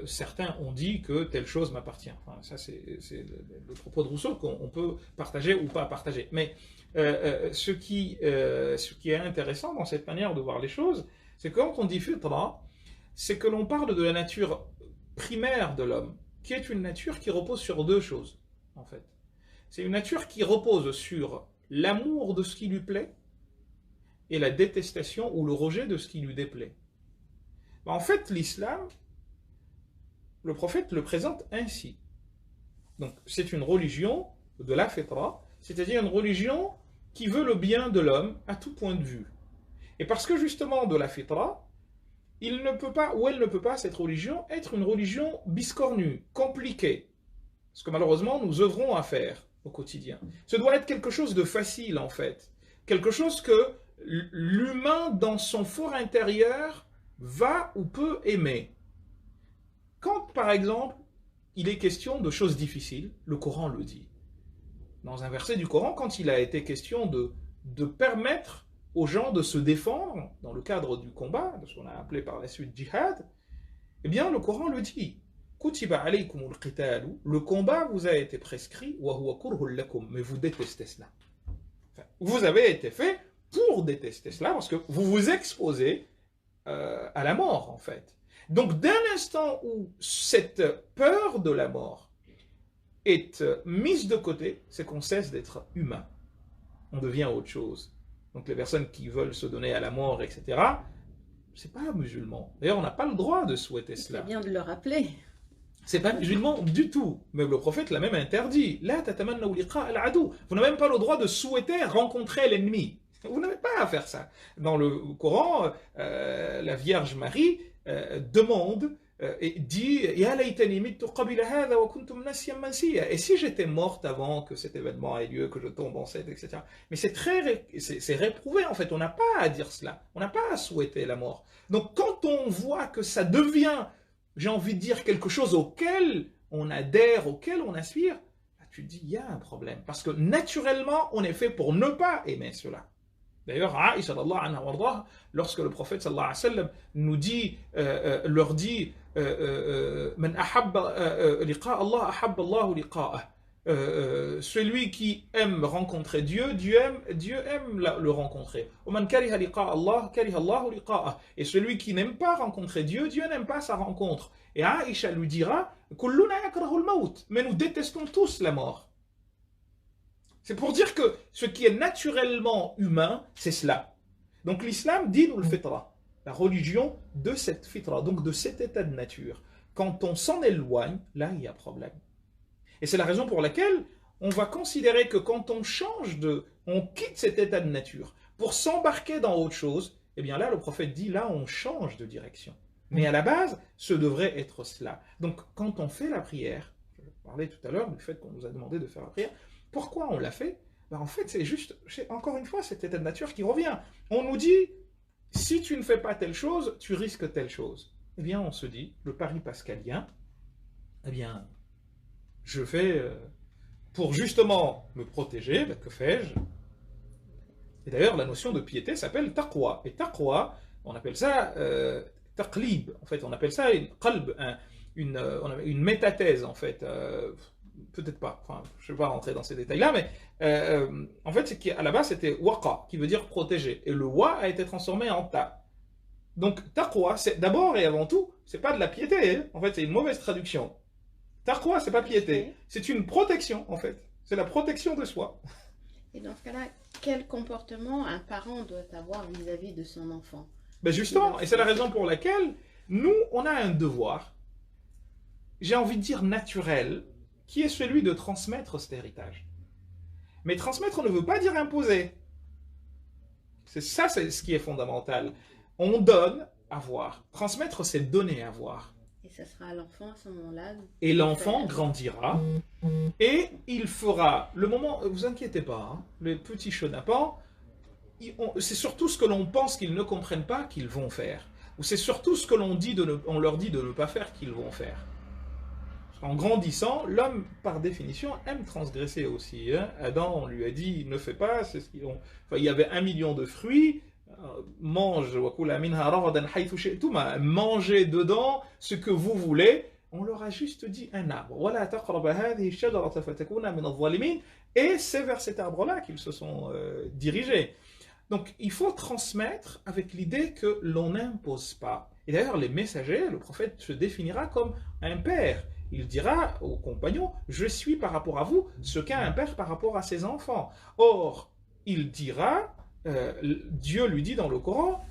certains ont dit que telle chose m'appartient. Enfin, ça c'est le propos de Rousseau qu'on peut partager ou pas partager. Mais ce qui est intéressant dans cette manière de voir les choses, c'est que quand on dit fitra, c'est que l'on parle de la nature primaire de l'homme, qui est une nature qui repose sur deux choses, en fait. C'est une nature qui repose sur l'amour de ce qui lui plaît et la détestation ou le rejet de ce qui lui déplaît. En fait, l'islam, le prophète le présente ainsi. Donc, c'est une religion de la fitra, c'est-à-dire une religion qui veut le bien de l'homme à tout point de vue. Et parce que justement de la fitra, il ne peut pas, ou elle ne peut pas, cette religion, être une religion biscornue, compliquée. Ce que malheureusement nous œuvrons à faire au quotidien. Ce doit être quelque chose de facile en fait. Quelque chose que l'humain dans son fort intérieur va ou peut aimer. Quand par exemple il est question de choses difficiles, le Coran le dit. Dans un verset du Coran, quand il a été question de permettre aux gens de se défendre dans le cadre du combat, de ce qu'on a appelé par la suite djihad, eh bien le Coran le dit. Le combat vous a été prescrit, mais vous détestez cela. Enfin, vous avez été fait pour détester cela, parce que vous vous exposez à la mort, en fait. Donc, dès l'instant où cette peur de la mort est mise de côté, c'est qu'on cesse d'être humain. On devient autre chose. Donc, les personnes qui veulent se donner à la mort, etc., c'est pas musulman. D'ailleurs, on n'a pas le droit de souhaiter cela. C'est bien de le rappeler. C'est pas musulman du tout. Mais le prophète l'a même interdit. La tatamannaw liqa al-adou. Vous n'avez même pas le droit de souhaiter rencontrer l'ennemi. Vous n'avez pas à faire ça. Dans le Coran, la Vierge Marie demande et dit Ya laytani mittu qabla hadha wa kuntum nasiyan mansiya. Et si j'étais morte avant que cet événement ait lieu, que je tombe enceinte, etc. Mais c'est réprouvé en fait. On n'a pas à dire cela. On n'a pas à souhaiter la mort. Donc quand on voit que ça devient, j'ai envie de dire, quelque chose auquel on adhère, auquel on aspire, tu te dis, il y a un problème. Parce que naturellement, on est fait pour ne pas aimer cela. D'ailleurs, Aïcha, lorsque le prophète sallallahu alayhi wa sallam nous dit, leur dit, Man ahabba liqa Allah, ahabba Allahu liqa'ah. Celui qui aime rencontrer Dieu, Dieu aime le rencontrer. Et celui qui n'aime pas rencontrer Dieu, Dieu n'aime pas sa rencontre. Et Aïcha lui dira, mais nous détestons tous la mort. C'est pour dire que ce qui est naturellement humain, c'est cela. Donc l'islam dit nous le fitra, la religion de cette fitra, donc de cet état de nature. Quand on s'en éloigne, là il y a problème. Et c'est la raison pour laquelle on va considérer que quand on quitte cet état de nature pour s'embarquer dans autre chose, eh bien là, le prophète dit, là, on change de direction. Mais à la base, ce devrait être cela. Donc, quand on fait la prière, je parlais tout à l'heure du fait qu'on nous a demandé de faire la prière, pourquoi on l'a fait? Ben, en fait, c'est juste, encore une fois, cet état de nature qui revient. On nous dit, si tu ne fais pas telle chose, tu risques telle chose. Eh bien, on se dit, le pari pascalien, eh bien, je fais, pour justement me protéger, ben, que fais-je? Et d'ailleurs, la notion de piété s'appelle taqwa. Et taqwa, on appelle ça taqlib. En fait, on appelle ça une qalb, une métathèse, en fait. Peut-être pas, enfin, je ne vais pas rentrer dans ces détails-là, mais en fait, c'est qu'à la base, c'était waqa, qui veut dire protéger. Et le wa a été transformé en ta. Donc, taqwa, c'est d'abord et avant tout, c'est pas de la piété. Hein. En fait, c'est une mauvaise traduction. Taqwa, c'est pas piété. C'est une protection, en fait. C'est la protection de soi. Et dans ce cas-là, quel comportement un parent doit avoir vis-à-vis de son enfant? Ben justement, et c'est la raison pour laquelle nous, on a un devoir, j'ai envie de dire naturel, qui est celui de transmettre cet héritage. Mais transmettre ne veut pas dire imposer. C'est ça, c'est ce qui est fondamental. On donne à voir. Transmettre, c'est donner à voir. Et ça sera à l'enfant à ce moment-là. Et l'enfant grandira et il fera, le moment, vous inquiétez pas, hein, les petits chenapans, c'est surtout ce que l'on pense qu'ils ne comprennent pas qu'ils vont faire. Ou c'est surtout ce que on leur dit de ne pas faire qu'ils vont faire. En grandissant, l'homme, par définition, aime transgresser aussi. Hein. Adam, on lui a dit, ne fais pas, c'est ce qu'ils ont. Enfin, il y avait 1 million de fruits, mange, mangez dedans ce que vous voulez. On leur a juste dit un arbre. Et c'est vers cet arbre-là qu'ils se sont dirigés. Donc, il faut transmettre avec l'idée que l'on n'impose pas. Et d'ailleurs, les messagers, le prophète se définira comme un père. Il dira aux compagnons, je suis par rapport à vous ce qu'a un père par rapport à ses enfants. Or, il dira, Dieu lui dit dans le Coran,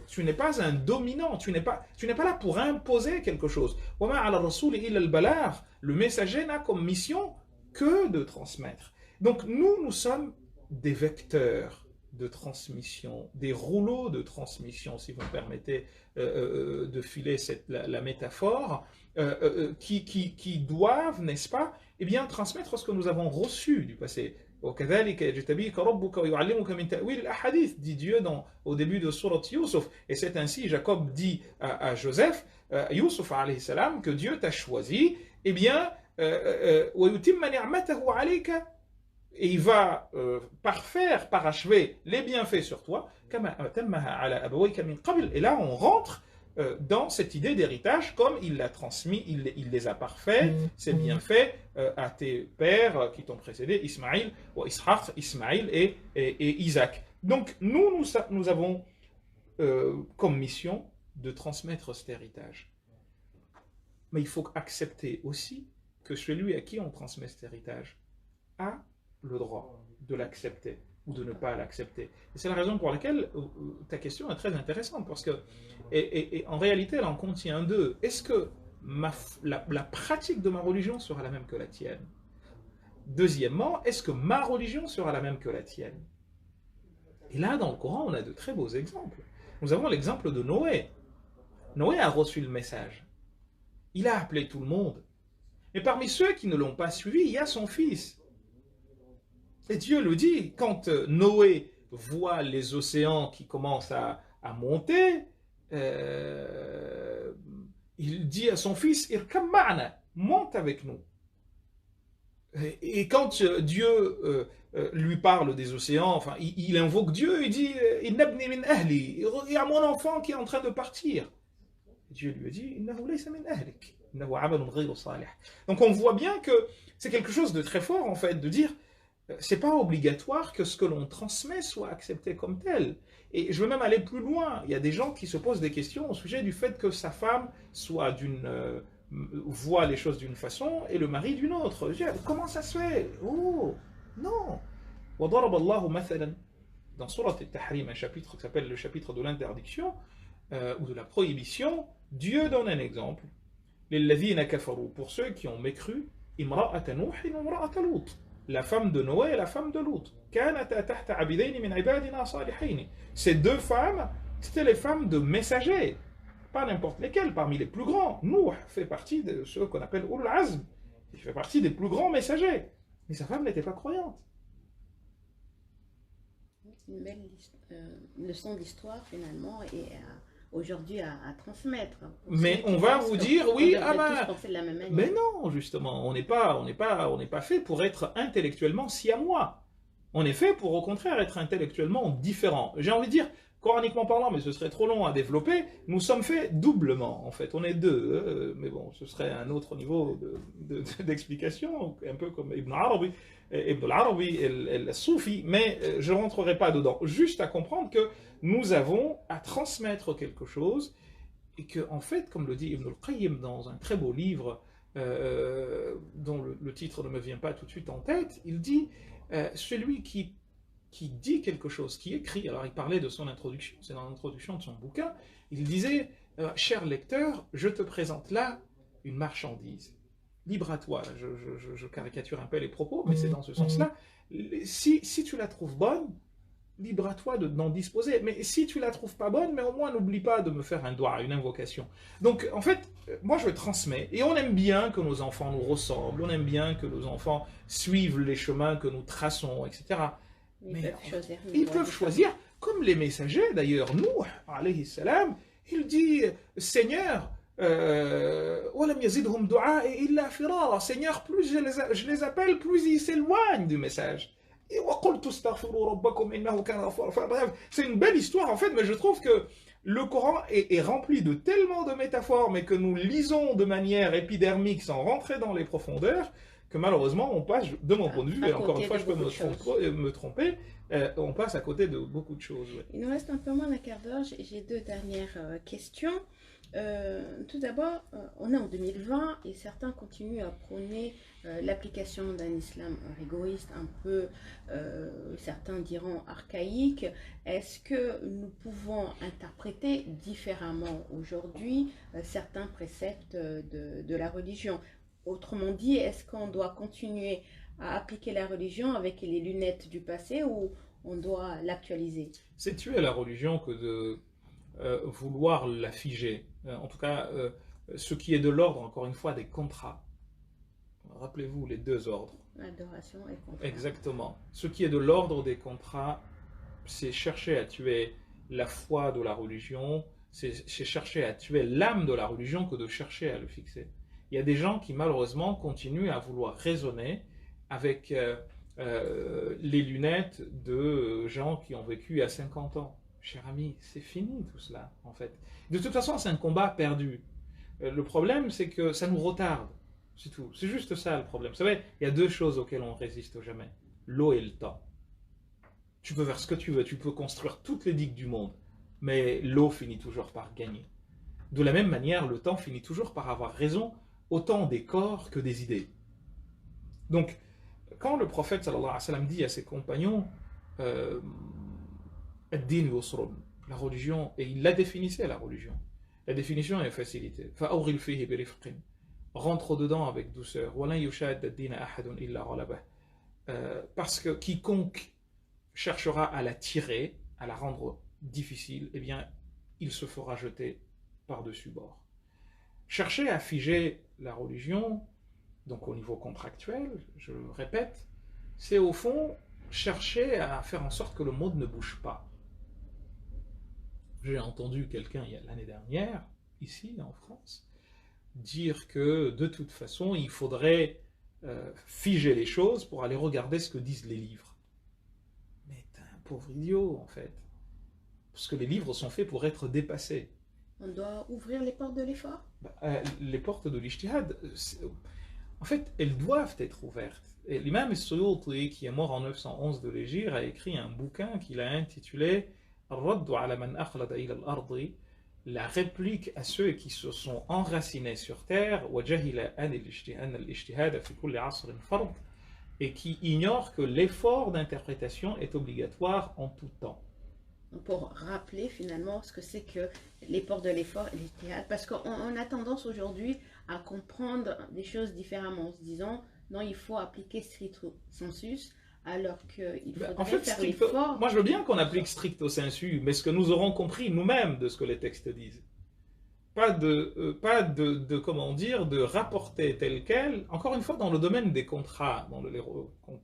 tu n'es pas un dominant, tu n'es pas là pour imposer quelque chose. Le messager n'a comme mission que de transmettre. Donc nous sommes des vecteurs de transmission, des rouleaux de transmission, si vous me permettez de filer la métaphore, qui doivent, n'est-ce pas, eh bien, transmettre ce que nous avons reçu du passé. Dit Dieu au début de Surat Yusuf. Et c'est ainsi, Jacob dit à Joseph, Yusuf alayhi salam, que Dieu t'a choisi, eh bien, et il va parfaire, parachever les bienfaits sur toi. Et là, on rentre dans cette idée d'héritage, comme il l'a transmis, il les a parfaits, ces bienfaits, à tes pères qui t'ont précédé, Ismaïl, ou Ishaq, Ismaïl et Isaac. Donc, nous avons comme mission de transmettre cet héritage. Mais il faut accepter aussi que celui à qui on transmet cet héritage a le droit de l'accepter ou de ne pas l'accepter. Et c'est la raison pour laquelle ta question est très intéressante, parce que, et en réalité, elle en contient deux. Est-ce que la pratique de ma religion sera la même que la tienne? Deuxièmement, est-ce que ma religion sera la même que la tienne? Et là, dans le Coran, on a de très beaux exemples. Nous avons l'exemple de Noé. Noé a reçu le message. Il a appelé tout le monde. Mais parmi ceux qui ne l'ont pas suivi, il y a son fils. Et Dieu le dit, quand Noé voit les océans qui commencent à monter, il dit à son fils, Irkam ma'na, monte avec nous. Et quand Dieu lui parle des océans, enfin, il invoque Dieu, il dit, Innabni min ahli, il y a mon enfant qui est en train de partir. Et Dieu lui a dit, Innahu laysa min ahlik, innahu amalun ghayru salih. Donc on voit bien que c'est quelque chose de très fort, en fait, de dire, c'est pas obligatoire que ce que l'on transmet soit accepté comme tel. Et je veux même aller plus loin. Il y a des gens qui se posent des questions au sujet du fait que sa femme soit voit les choses d'une façon et le mari d'une autre. Comment ça se fait? Oh, non. Dans Surat al-Tahrim, un chapitre qui s'appelle le chapitre de l'interdiction ou de la prohibition, Dieu donne un exemple. Pour ceux qui ont mécru, imra'ata Nuh wa imra'ata Lut. la femme de Noé et la femme de Lot. Ces deux femmes, c'était les femmes de messagers, pas n'importe lesquelles, parmi les plus grands. Nuh fait partie de ceux qu'on appelle Ulul Azm, il fait partie des plus grands messagers. Mais sa femme n'était pas croyante. Une belle leçon d'histoire finalement et aujourd'hui à transmettre. Mais on va vous dire, oui, mais mais non, justement, on n'est pas fait pour être intellectuellement siamois. On est fait pour, au contraire, être intellectuellement différent. J'ai envie de dire, coraniquement parlant, mais ce serait trop long à développer, nous sommes faits doublement, en fait. On est deux, mais bon, ce serait un autre niveau d'explication, un peu comme Ibn al-Arabi et le Soufi, mais je ne rentrerai pas dedans. Juste à comprendre que nous avons à transmettre quelque chose, et que, en fait, comme le dit Ibn al-Qayyim dans un très beau livre, dont le titre ne me vient pas tout de suite en tête, il dit celui qui dit quelque chose, qui écrit, alors il parlait de son introduction, c'est dans l'introduction de son bouquin, il disait cher lecteur, je te présente là une marchandise, libre à toi, je caricature un peu les propos, mais c'est dans ce sens-là, si tu la trouves bonne, libre à toi d'en disposer, mais si tu la trouves pas bonne, mais au moins n'oublie pas de me faire un doigt, une invocation. Donc en fait, moi je transmets, et on aime bien que nos enfants nous ressemblent, on aime bien que nos enfants suivent les chemins que nous traçons, etc. Mais ils peuvent choisir, comme les messagers d'ailleurs, Nuh, alayhi salam, il dit, Seigneur, Seigneur, plus je les appelle, plus ils s'éloignent du message. C'est une belle histoire en fait, mais je trouve que le Coran est rempli de tellement de métaphores, mais que nous lisons de manière épidermique sans rentrer dans les profondeurs, que malheureusement on passe, de mon point de vue, et encore une fois je peux me tromper, on passe à côté de beaucoup de choses. Ouais. Il nous reste un peu moins d'un quart d'heure, j'ai deux dernières questions. Tout d'abord, on est en 2020 et certains continuent à prôner l'application d'un islam rigoriste, un peu, certains diront archaïque. Est-ce que nous pouvons interpréter différemment aujourd'hui certains préceptes de la religion? Autrement dit, est-ce qu'on doit continuer à appliquer la religion avec les lunettes du passé ou on doit l'actualiser? C'est tuer la religion que de vouloir la figer. En tout cas, ce qui est de l'ordre, encore une fois, des contrats. Rappelez-vous les deux ordres. Adoration et contrat. Exactement. Ce qui est de l'ordre des contrats, c'est chercher à tuer la foi de la religion, c'est chercher à tuer l'âme de la religion que de chercher à le fixer. Il y a des gens qui malheureusement continuent à vouloir raisonner avec les lunettes de gens qui ont vécu à 50 ans. Cher ami, c'est fini tout cela, en fait. De toute façon, c'est un combat perdu. Le problème, c'est que ça nous retarde. C'est tout. C'est juste ça le problème. Vous savez, il y a deux choses auxquelles on résiste jamais. L'eau et le temps. Tu peux faire ce que tu veux, tu peux construire toutes les digues du monde, mais l'eau finit toujours par gagner. De la même manière, le temps finit toujours par avoir raison, autant des corps que des idées. Donc, quand le prophète sallallahu alayhi wa sallam dit à ses compagnons Ad-din yusrun, la religion, et il la définissait la religion. La définition est facilitée. Fa'awghil fihi birifqin. Rentre dedans avec douceur. Walan yushad ad-din ahadun illa ghalabah. Parce que quiconque cherchera à la tirer, à la rendre difficile, eh bien, il se fera jeter par-dessus bord. Chercher à figer la religion, donc au niveau contractuel, je le répète, c'est au fond chercher à faire en sorte que le monde ne bouge pas. J'ai entendu quelqu'un l'année dernière, ici en France, dire que de toute façon, il faudrait figer les choses pour aller regarder ce que disent les livres. Mais t'es un pauvre idiot, en fait. Parce que les livres sont faits pour être dépassés. On doit ouvrir les portes de l'effort? Les portes de l'ijtihad, en fait, elles doivent être ouvertes. Et l'imam As-Suyuti, qui est mort en 911 de l'Hégire, a écrit un bouquin qu'il a intitulé Ar-Raddu ala man akhlada ila al-ardi, la réplique à ceux qui se sont enracinés sur terre, wa jahila an al-ijtihad fi kulli asrin fard, et qui ignorent que l'effort d'interprétation est obligatoire en tout temps. Pour rappeler finalement ce que c'est que les portes de l'effort et l'ijtihad, parce qu'on a tendance aujourd'hui à comprendre des choses différemment en se disant non, il faut appliquer stricto sensus, alors qu'il Ben, faudrait en fait, faire l'effort. moi je veux bien qu'on applique stricto sensu, mais ce que nous aurons compris nous-mêmes de ce que les textes disent. Comment dire, de rapporter tel quel, encore une fois dans le domaine des contrats,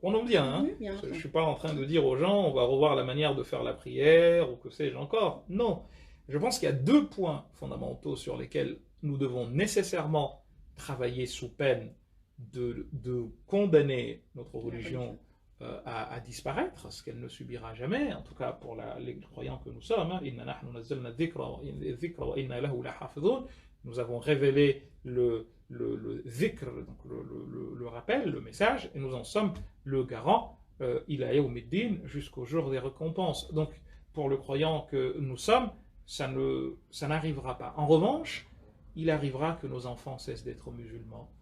qu'on en bien, hein. Oui, bien Je ne sûr. suis pas en train de dire aux gens, on va revoir la manière de faire la prière, ou que sais-je encore. Non. Je pense qu'il y a deux points fondamentaux sur lesquels nous devons nécessairement travailler sous peine de condamner notre religion à disparaître, ce qu'elle ne subira jamais, en tout cas pour les croyants que nous sommes. Nous avons révélé le zikr, donc le rappel, le message, et nous en sommes le garant, jusqu'au jour des récompenses. Donc, pour le croyant que nous sommes, ça n'arrivera pas. En revanche, il arrivera que nos enfants cessent d'être musulmans,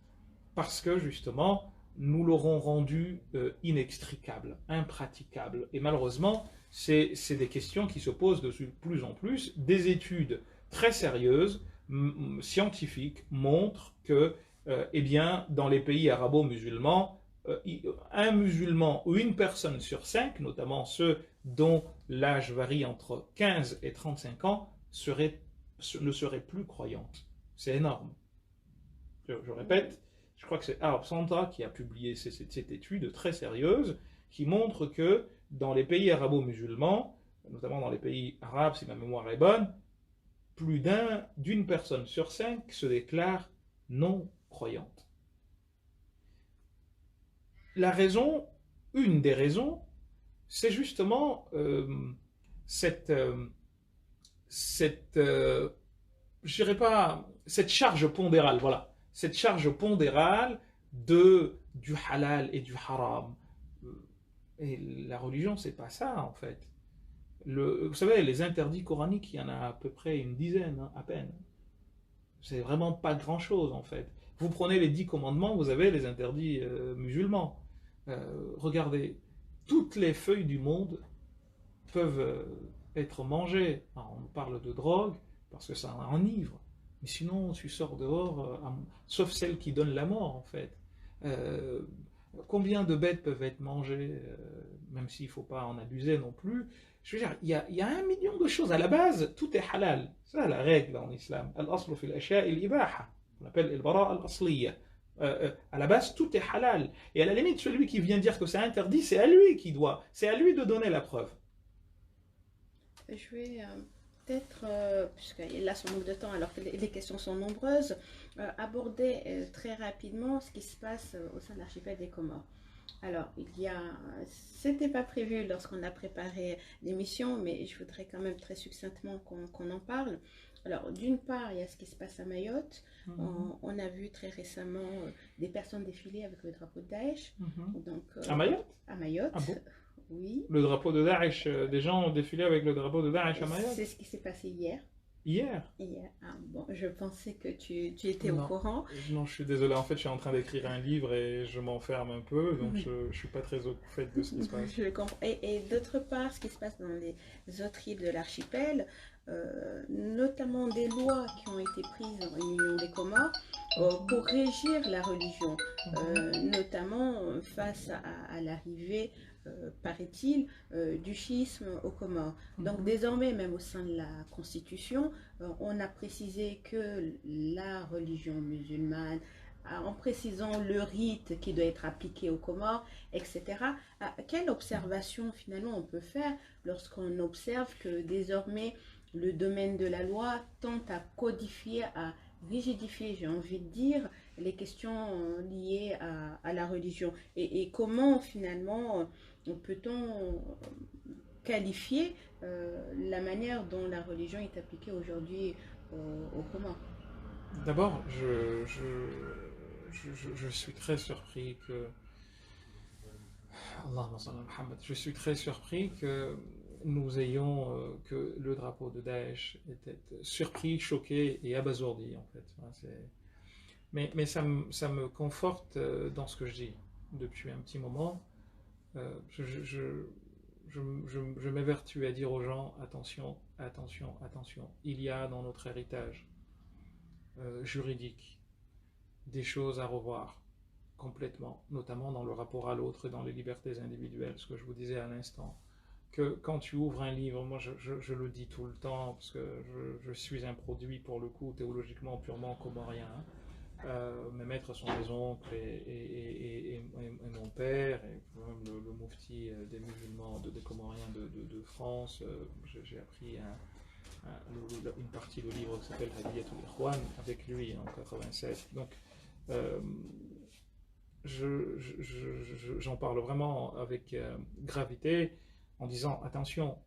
parce que justement, nous l'aurons rendu inextricable, impraticable. Et malheureusement, c'est des questions qui se posent de plus en plus. Des études très sérieuses, scientifiques, montrent que, eh bien, dans les pays arabo-musulmans, un musulman ou une personne sur 5, notamment ceux dont l'âge varie entre 15 et 35 ans, ne serait plus croyante. C'est énorme. Je répète, je crois que c'est Arab Santa qui a publié cette étude très sérieuse qui montre que dans les pays arabo-musulmans, notamment dans les pays arabes, si ma mémoire est bonne, plus d'une personne sur 5 se déclare non croyante. Une des raisons, c'est justement cette charge pondérale, voilà, cette charge pondérale du halal et du haram. Et la religion, c'est pas ça, en fait. Vous savez, les interdits coraniques, il y en a à peu près une dizaine, hein, à peine. C'est vraiment pas grand-chose, en fait. Vous prenez les 10 commandements, vous avez les interdits musulmans. Regardez, toutes les feuilles du monde peuvent être mangées. Alors, on parle de drogue, parce que ça enivre. Mais sinon, tu sors dehors, sauf celles qui donnent la mort, en fait. Combien de bêtes peuvent être mangées, même s'il ne faut pas en abuser non plus. Je veux dire, il y a 1 million de choses. À la base, tout est halal. C'est ça la règle en islam. Al-aslu fil ashya' al-ibaha. On appelle al-bara' al-asliya. À la base, tout est halal. Et à la limite, celui qui vient dire que c'est interdit, c'est à lui de donner la preuve. Je vais peut-être, puisqu'il a son manque de temps alors que les questions sont nombreuses, aborder très rapidement ce qui se passe au sein de l'archipel des Comores. Alors, c'était pas prévu lorsqu'on a préparé l'émission, mais je voudrais quand même très succinctement qu'on en parle. Alors, d'une part, il y a ce qui se passe à Mayotte. On a vu très récemment des personnes défiler avec le drapeau de Daesh. Donc, à Mayotte? À Mayotte. Ah bon? Oui. Le drapeau de Daesh, des gens ont défilé avec le drapeau de Daesh à Mayotte? C'est ce qui s'est passé hier. Hier? Ah, bon, je pensais que tu étais au courant. Non, je suis désolé. En fait, je suis en train d'écrire un livre et je m'enferme un peu, donc je ne suis pas très au fait de ce qui se passe. Je comprends. Et d'autre part, ce qui se passe dans les autres îles de l'archipel, notamment des lois qui ont été prises dans l'Union des Comores pour régir la religion, notamment face à l'arrivée, paraît-il, du schisme aux Comores. Donc désormais, même au sein de la Constitution, on a précisé que la religion musulmane, en précisant le rite qui doit être appliqué aux Comores, etc. Quelle observation finalement on peut faire lorsqu'on observe que désormais le domaine de la loi tente à codifier, à rigidifier, j'ai envie de dire, les questions liées à la religion, et comment finalement peut-on qualifier la manière dont la religion est appliquée aujourd'hui aux Comores? D'abord, je suis très surpris que Allahumma salli ala Muhammad, je suis très surpris que nous ayons que le drapeau de Daesh était surpris, choqué et abasourdi, en fait. Mais ça me conforte dans ce que je dis depuis un petit moment. Je m'évertue à dire aux gens, attention, attention, attention. Il y a dans notre héritage juridique des choses à revoir complètement, notamment dans le rapport à l'autre et dans les libertés individuelles, ce que je vous disais à l'instant. Que quand tu ouvres un livre, moi je le dis tout le temps, parce que je suis un produit pour le coup théologiquement purement comorien. Mes maîtres sont mes oncles et mon père, et même le mufti des musulmans, des Comoriens de France. J'ai appris une partie du livre qui s'appelle Hadiyatul Ikhwan avec lui en 87. Donc, j'en parle vraiment avec gravité en disant attention.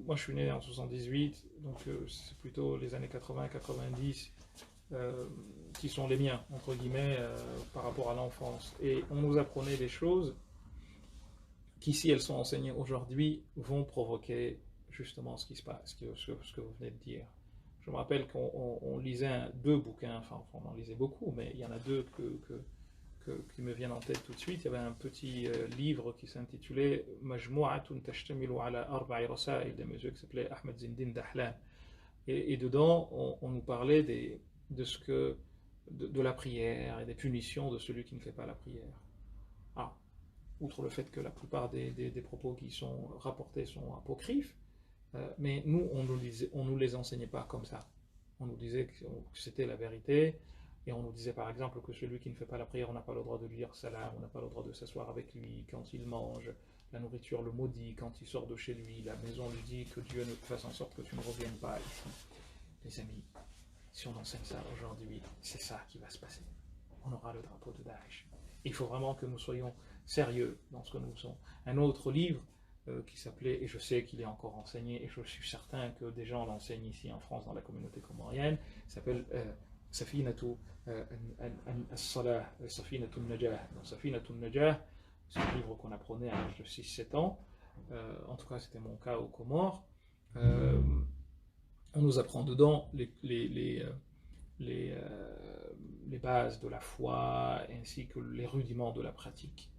Moi je suis né en 78, donc c'est plutôt les années 80-90 qui sont les miens, entre guillemets, par rapport à l'enfance. Et on nous apprenait des choses qui, si elles sont enseignées aujourd'hui, vont provoquer justement ce qui se passe, ce que vous venez de dire. Je me rappelle qu'on lisait deux bouquins, enfin on en lisait beaucoup, mais il y en a deux qui me viennent en tête tout de suite. Il y avait un petit livre qui s'intitulait Majmou'atun tashtamilu ala arba'i rasail de monsieur qui s'appelait Ahmed Zindin Dahlan. Et dedans, on nous parlait de la prière et des punitions de celui qui ne fait pas la prière. Ah, outre le fait que la plupart des propos qui sont rapportés sont apocryphes, mais nous, on nous les enseignait pas comme ça. On nous disait que c'était la vérité. Et on nous disait par exemple que celui qui ne fait pas la prière, on n'a pas le droit de lui dire salam, on n'a pas le droit de s'asseoir avec lui quand il mange, la nourriture le maudit quand il sort de chez lui, la maison lui dit que Dieu ne fasse en sorte que tu ne reviennes pas ici. Les amis, si on enseigne ça aujourd'hui, c'est ça qui va se passer. On aura le drapeau de Daesh. Il faut vraiment que nous soyons sérieux dans ce que nous faisons. Un autre livre qui s'appelait, et je sais qu'il est encore enseigné, et je suis certain que des gens l'enseignent ici en France dans la communauté comorienne, s'appelle Safinatu al-Salah, Safinatu al-Najah. Donc Safinatu al-Najah, c'est un livre qu'on apprenait à l'âge de 6-7 ans. En tout cas, c'était mon cas aux Comores. On nous apprend dedans les bases de la foi ainsi que les rudiments de la pratique.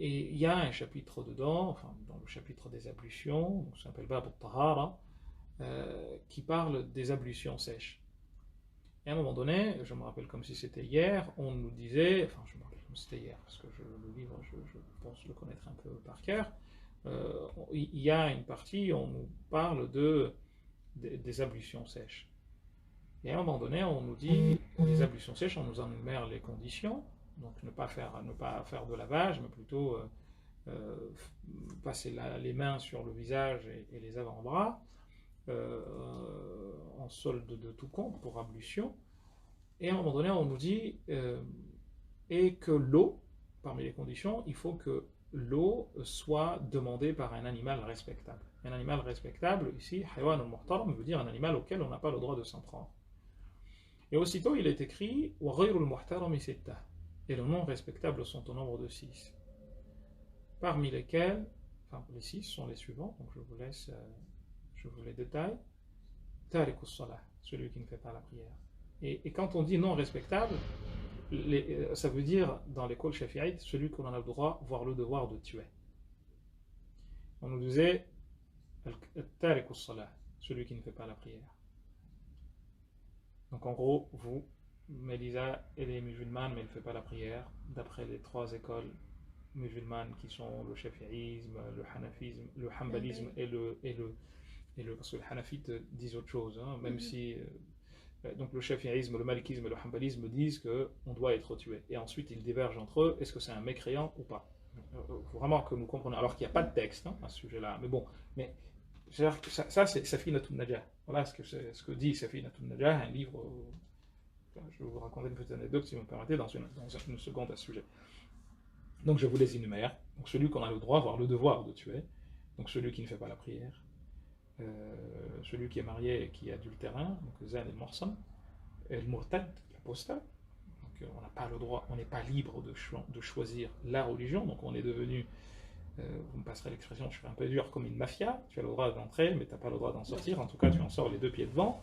Et il y a un chapitre dedans, enfin dans le chapitre des ablutions, donc ça s'appelle Bab al-Tahara, qui parle des ablutions sèches. Et à un moment donné, je me rappelle comme si c'était hier, on nous disait, enfin je me rappelle comme si c'était hier, parce que le livre, je pense le connaître un peu par cœur, il y a une partie, on nous parle des ablutions sèches. Et à un moment donné, on nous dit, les ablutions sèches, on nous énumère les conditions, donc ne pas faire de lavage, mais plutôt passer les mains sur le visage et les avant-bras, en solde de tout compte pour ablution. Et à un moment donné, on nous dit et que l'eau, parmi les conditions, il faut que l'eau soit demandée par un animal respectable. Un animal respectable, ici, hayawan al-muhtaram, veut dire un animal auquel on n'a pas le droit de s'en prendre. Et aussitôt, il est écrit wa ghayrul muhtarami sittah, et les non respectables sont au nombre de 6. Parmi lesquels, enfin les 6 sont les suivants, donc je vous les détaille. Tariqus salah, celui qui ne fait pas la prière. Et quand on dit non respectable, ça veut dire dans l'école shafi'ite, celui qu'on a le droit, voire le devoir de tuer. On nous disait Tariqus salah, celui qui ne fait pas la prière. Donc en gros, vous, Mélisa, elle est musulmane, mais elle ne fait pas la prière, d'après les 3 écoles musulmanes qui sont le shafi'isme, le hanafisme, le hanbalisme parce que les hanafites disent autre chose, hein, même si donc le shafi'isme, le malikisme et le hanbalisme disent qu'on doit être tué. Et ensuite ils divergent entre eux, est-ce que c'est un mécréant ou pas. Il faut vraiment que nous comprenions, alors qu'il n'y a pas de texte à ce sujet-là, mais bon, ça c'est Safinatun Najah. Voilà ce que dit Safinatun Najah, un livre. Je vais vous raconter une petite anecdote, si vous me permettez, dans une seconde à ce sujet. Donc je vous les énumère. Donc celui qu'on a le droit, voire le devoir de tuer. Donc celui qui ne fait pas la prière. Celui qui est marié et qui est adultérin, donc Zan et Morsam. Et le Murtad, l'apostat. Donc on n'a pas le droit, on n'est pas libre de choisir la religion. Donc on est devenu, vous me passerez l'expression, je suis un peu dur, comme une mafia. Tu as le droit d'entrer, mais tu n'as pas le droit d'en sortir. En tout cas, tu en sors les 2 pieds devant.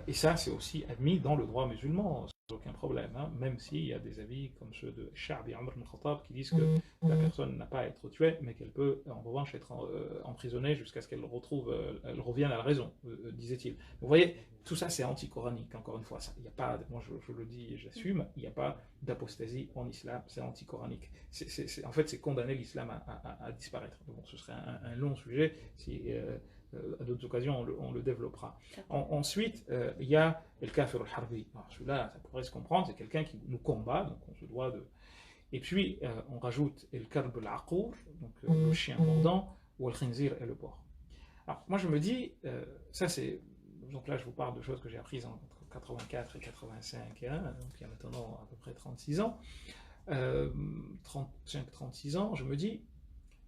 Et ça, c'est aussi admis dans le droit musulman. aucun problème, hein, même s'il y a des avis comme ceux de Sha'bi Omar ibn Khattab qui disent que la personne n'a pas à être tuée, mais qu'elle peut en revanche être emprisonnée jusqu'à ce qu'elle elle revienne à la raison, disait-il. Vous voyez, tout ça c'est anti-coranique, encore une fois. Il n'y a pas, moi je le dis et j'assume, il n'y a pas d'apostasie en islam, c'est anti-coranique. En fait, c'est condamner l'islam à disparaître. Bon, ce serait un long sujet si. À d'autres occasions, on le développera. Ensuite, il y a le kafir al-harbi. Celui-là, ça pourrait se comprendre, c'est quelqu'un qui nous combat, donc on se doit de. Et puis, on rajoute le kalb al-aqour, donc le chien mordant, ou al-khinzir et le porc. Alors, moi je me dis, ça c'est. Donc là, je vous parle de choses que j'ai apprises entre 84 et 85, hein, donc il y a maintenant à peu près 36 ans. 35-36 ans, je me dis,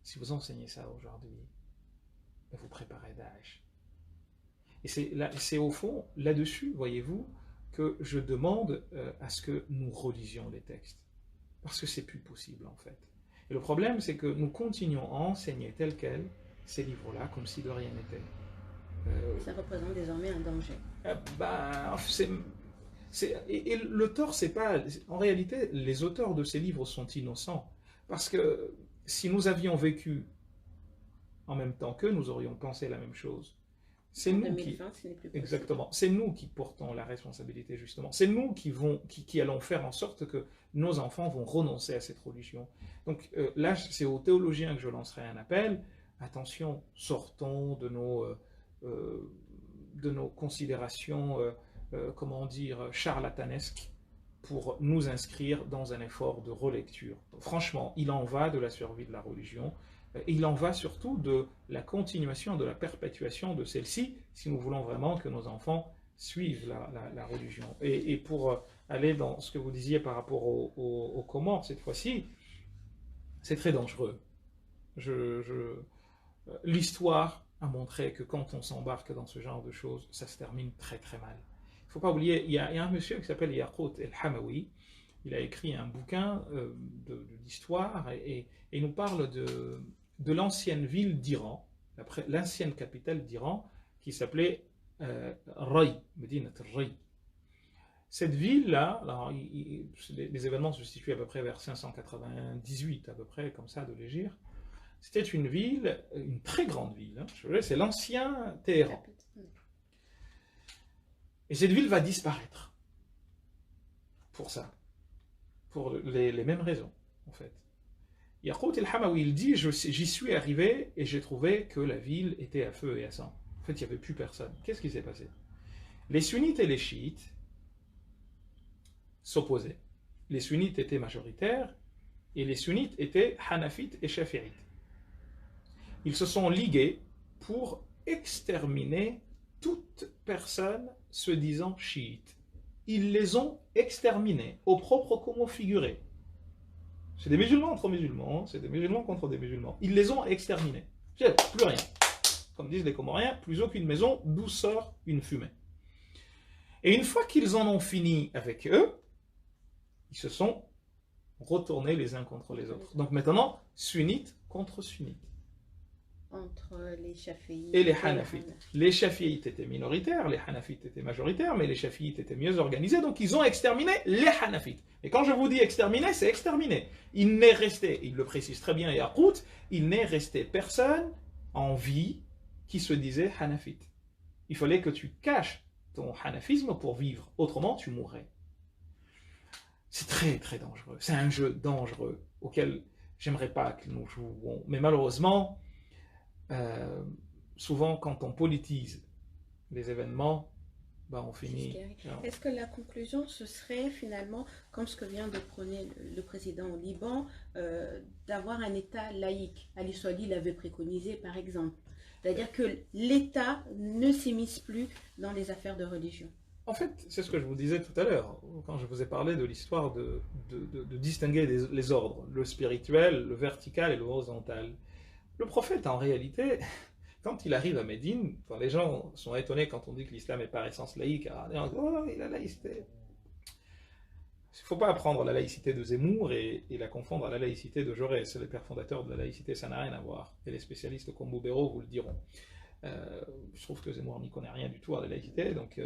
si vous enseignez ça aujourd'hui, vous préparez Daesh. Et c'est au fond là-dessus, voyez-vous, que je demande à ce que nous relisions les textes. Parce que c'est plus possible en fait. Et le problème, c'est que nous continuons à enseigner tel quel ces livres-là, comme si de rien n'était. Ça représente désormais un danger. Et le tort, c'est pas. En réalité, les auteurs de ces livres sont innocents. Parce que si nous avions vécu en même temps qu'eux, nous aurions pensé la même chose. C'est nous 2020, ce n'est plus possible. Exactement. C'est nous qui portons la responsabilité, justement. C'est nous qui allons faire en sorte que nos enfants vont renoncer à cette religion. Donc là, c'est aux théologiens que je lancerai un appel. Attention, sortons de nos considérations, comment dire, charlatanesques, pour nous inscrire dans un effort de relecture. Franchement, il en va de la survie de la religion. Il en va surtout de la continuation, de la perpétuation de celle-ci, si nous voulons vraiment que nos enfants suivent la religion. Et pour aller dans ce que vous disiez par rapport aux Comores, cette fois-ci, c'est très dangereux. L'histoire a montré que quand on s'embarque dans ce genre de choses, ça se termine très très mal. Il ne faut pas oublier, il y a un monsieur qui s'appelle Yaqut el-Hamawi. Il a écrit un bouquin d'histoire et il nous parle de l'ancienne ville d'Iran, l'ancienne capitale d'Iran, qui s'appelait Ray, Medinat Ray. Cette ville-là, les événements se situent à peu près vers 598, à peu près comme ça de l'Égypte. C'était une ville, une très grande ville, hein, c'est l'ancien Téhéran. Et cette ville va disparaître pour ça, pour les mêmes raisons, en fait. Yaqut el-Hamawi, il dit, j'y suis arrivé et j'ai trouvé que la ville était à feu et à sang. En fait, il n'y avait plus personne. Qu'est-ce qui s'est passé? Les sunnites et les chiites s'opposaient. Les sunnites étaient majoritaires et les sunnites étaient hanafites et shafi'ites. Ils se sont ligués pour exterminer toute personne se disant chiite. Ils les ont exterminés, au propre comme au figuré. C'est des musulmans entre musulmans, c'est des musulmans contre des musulmans. Ils les ont exterminés. Plus rien. Comme disent les Comoriens, plus aucune maison d'où sort une fumée. Et une fois qu'ils en ont fini avec eux, ils se sont retournés les uns contre les autres. Donc maintenant, sunnites contre sunnites. Entre les chafiites et les hanafites. Les chafiites étaient minoritaires, les hanafites étaient majoritaires, mais les chafiites étaient mieux organisés, donc ils ont exterminé les hanafites. Et quand je vous dis exterminer, c'est exterminer. Il n'est resté, il le précise très bien Yaqut, il n'est resté personne en vie qui se disait hanafite. Il fallait que tu caches ton hanafisme pour vivre, autrement tu mourrais. C'est très très dangereux, c'est un jeu dangereux auquel j'aimerais pas que nous jouions, mais malheureusement, souvent quand on politise les événements, on finit. Est-ce que la conclusion ce serait finalement, comme ce que vient de prôner le président au Liban, d'avoir un État laïque? Ali Soili l'avait préconisé par exemple. C'est-à-dire que l'État ne s'immisce plus dans les affaires de religion. En fait, c'est ce que je vous disais tout à l'heure, quand je vous ai parlé de l'histoire de distinguer les ordres, le spirituel, le vertical et le horizontal. Le prophète, en réalité, quand il arrive à Médine, les gens sont étonnés quand on dit que l'islam est par essence laïque. Oh, il a la laïcité. Il ne faut pas apprendre la laïcité de Zemmour et la confondre à la laïcité de Jaurès. Les pères fondateurs de la laïcité, ça n'a rien à voir. Et les spécialistes comme Boubero vous le diront. Je trouve que Zemmour n'y connaît rien du tout à la laïcité, donc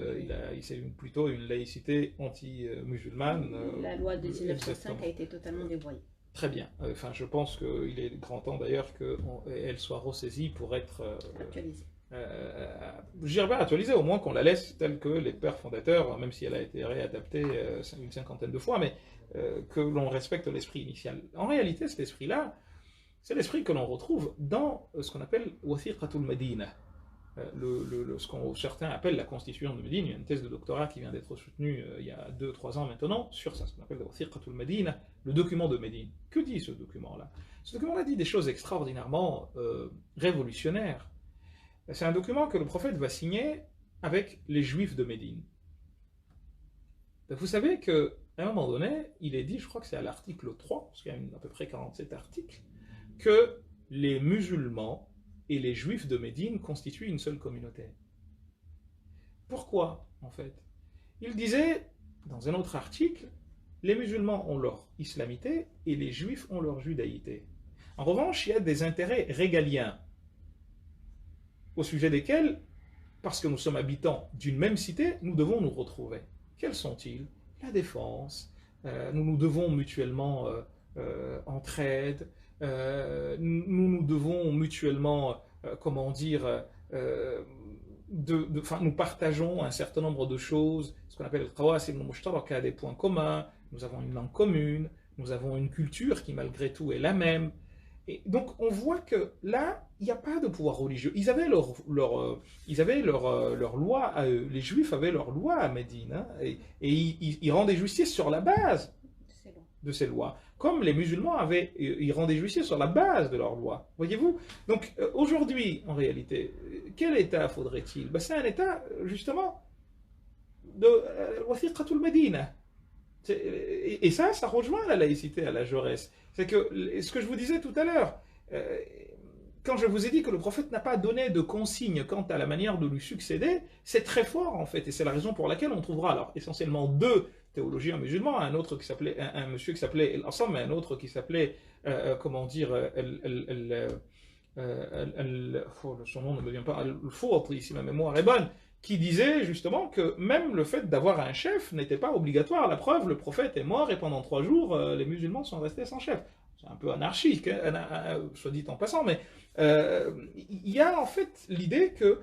c'est plutôt une laïcité anti-musulmane. La loi de 1905 exactement. a été totalement dévoyée. Très bien. Enfin, je pense qu'il est grand temps d'ailleurs qu'elle soit ressaisie pour être Actualisée. je dirais pas actualisée, au moins qu'on la laisse telle que les pères fondateurs, même si elle a été réadaptée une cinquantaine de fois, mais que l'on respecte l'esprit initial. En réalité, cet esprit-là, c'est l'esprit que l'on retrouve dans ce qu'on appelle Wathiqatul Medina, ce que certains appellent la constitution de Médine. Il y a une thèse de doctorat qui vient d'être soutenue il y a 2-3 ans maintenant sur ça, ce qu'on appelle Wathiqatul Medina, le document de Médine. Que dit ce document-là? Ce document-là dit des choses extraordinairement révolutionnaires. C'est un document que le prophète va signer avec les juifs de Médine. Vous savez qu'à un moment donné, il est dit, je crois que c'est à l'article 3, parce qu'il y a à peu près 47 articles, que les musulmans et les juifs de Médine constituent une seule communauté. Pourquoi, en fait? Il disait, dans un autre article, les musulmans ont leur islamité et les juifs ont leur judaïté. En revanche, il y a des intérêts régaliens au sujet desquels, parce que nous sommes habitants d'une même cité, nous devons nous retrouver. Quels sont-ils? La défense, nous devons mutuellement entraide, nous devons mutuellement, comment dire, nous partageons un certain nombre de choses, ce qu'on appelle le qawasim al-mushtaraka, des points communs, nous avons une langue commune, nous avons une culture qui malgré tout est la même. Et donc on voit que là, il n'y a pas de pouvoir religieux. Ils avaient leur loi, les Juifs avaient leur loi à Médine, hein, et ils rendaient justice sur la base de ces lois. Comme les musulmans ils rendaient justice sur la base de leurs lois. Voyez-vous? Donc aujourd'hui, en réalité, quel État faudrait-il? Ben, c'est un État, justement, de Wathiqatul Medina. Et ça rejoint la laïcité à la Jaurès. C'est que ce que je vous disais tout à l'heure, quand je vous ai dit que le prophète n'a pas donné de consigne quant à la manière de lui succéder, c'est très fort en fait, et c'est la raison pour laquelle on trouvera alors essentiellement deux théologiens musulmans, un monsieur qui s'appelait El-Assam et un autre qui s'appelait, comment dire, son nom ne me vient pas, Al-Fawti, si ma mémoire est bonne, qui disait justement que même le fait d'avoir un chef n'était pas obligatoire. La preuve, le prophète est mort et pendant 3 jours, les musulmans sont restés sans chef. C'est un peu anarchique, hein, soit dit en passant, mais il y a en fait l'idée que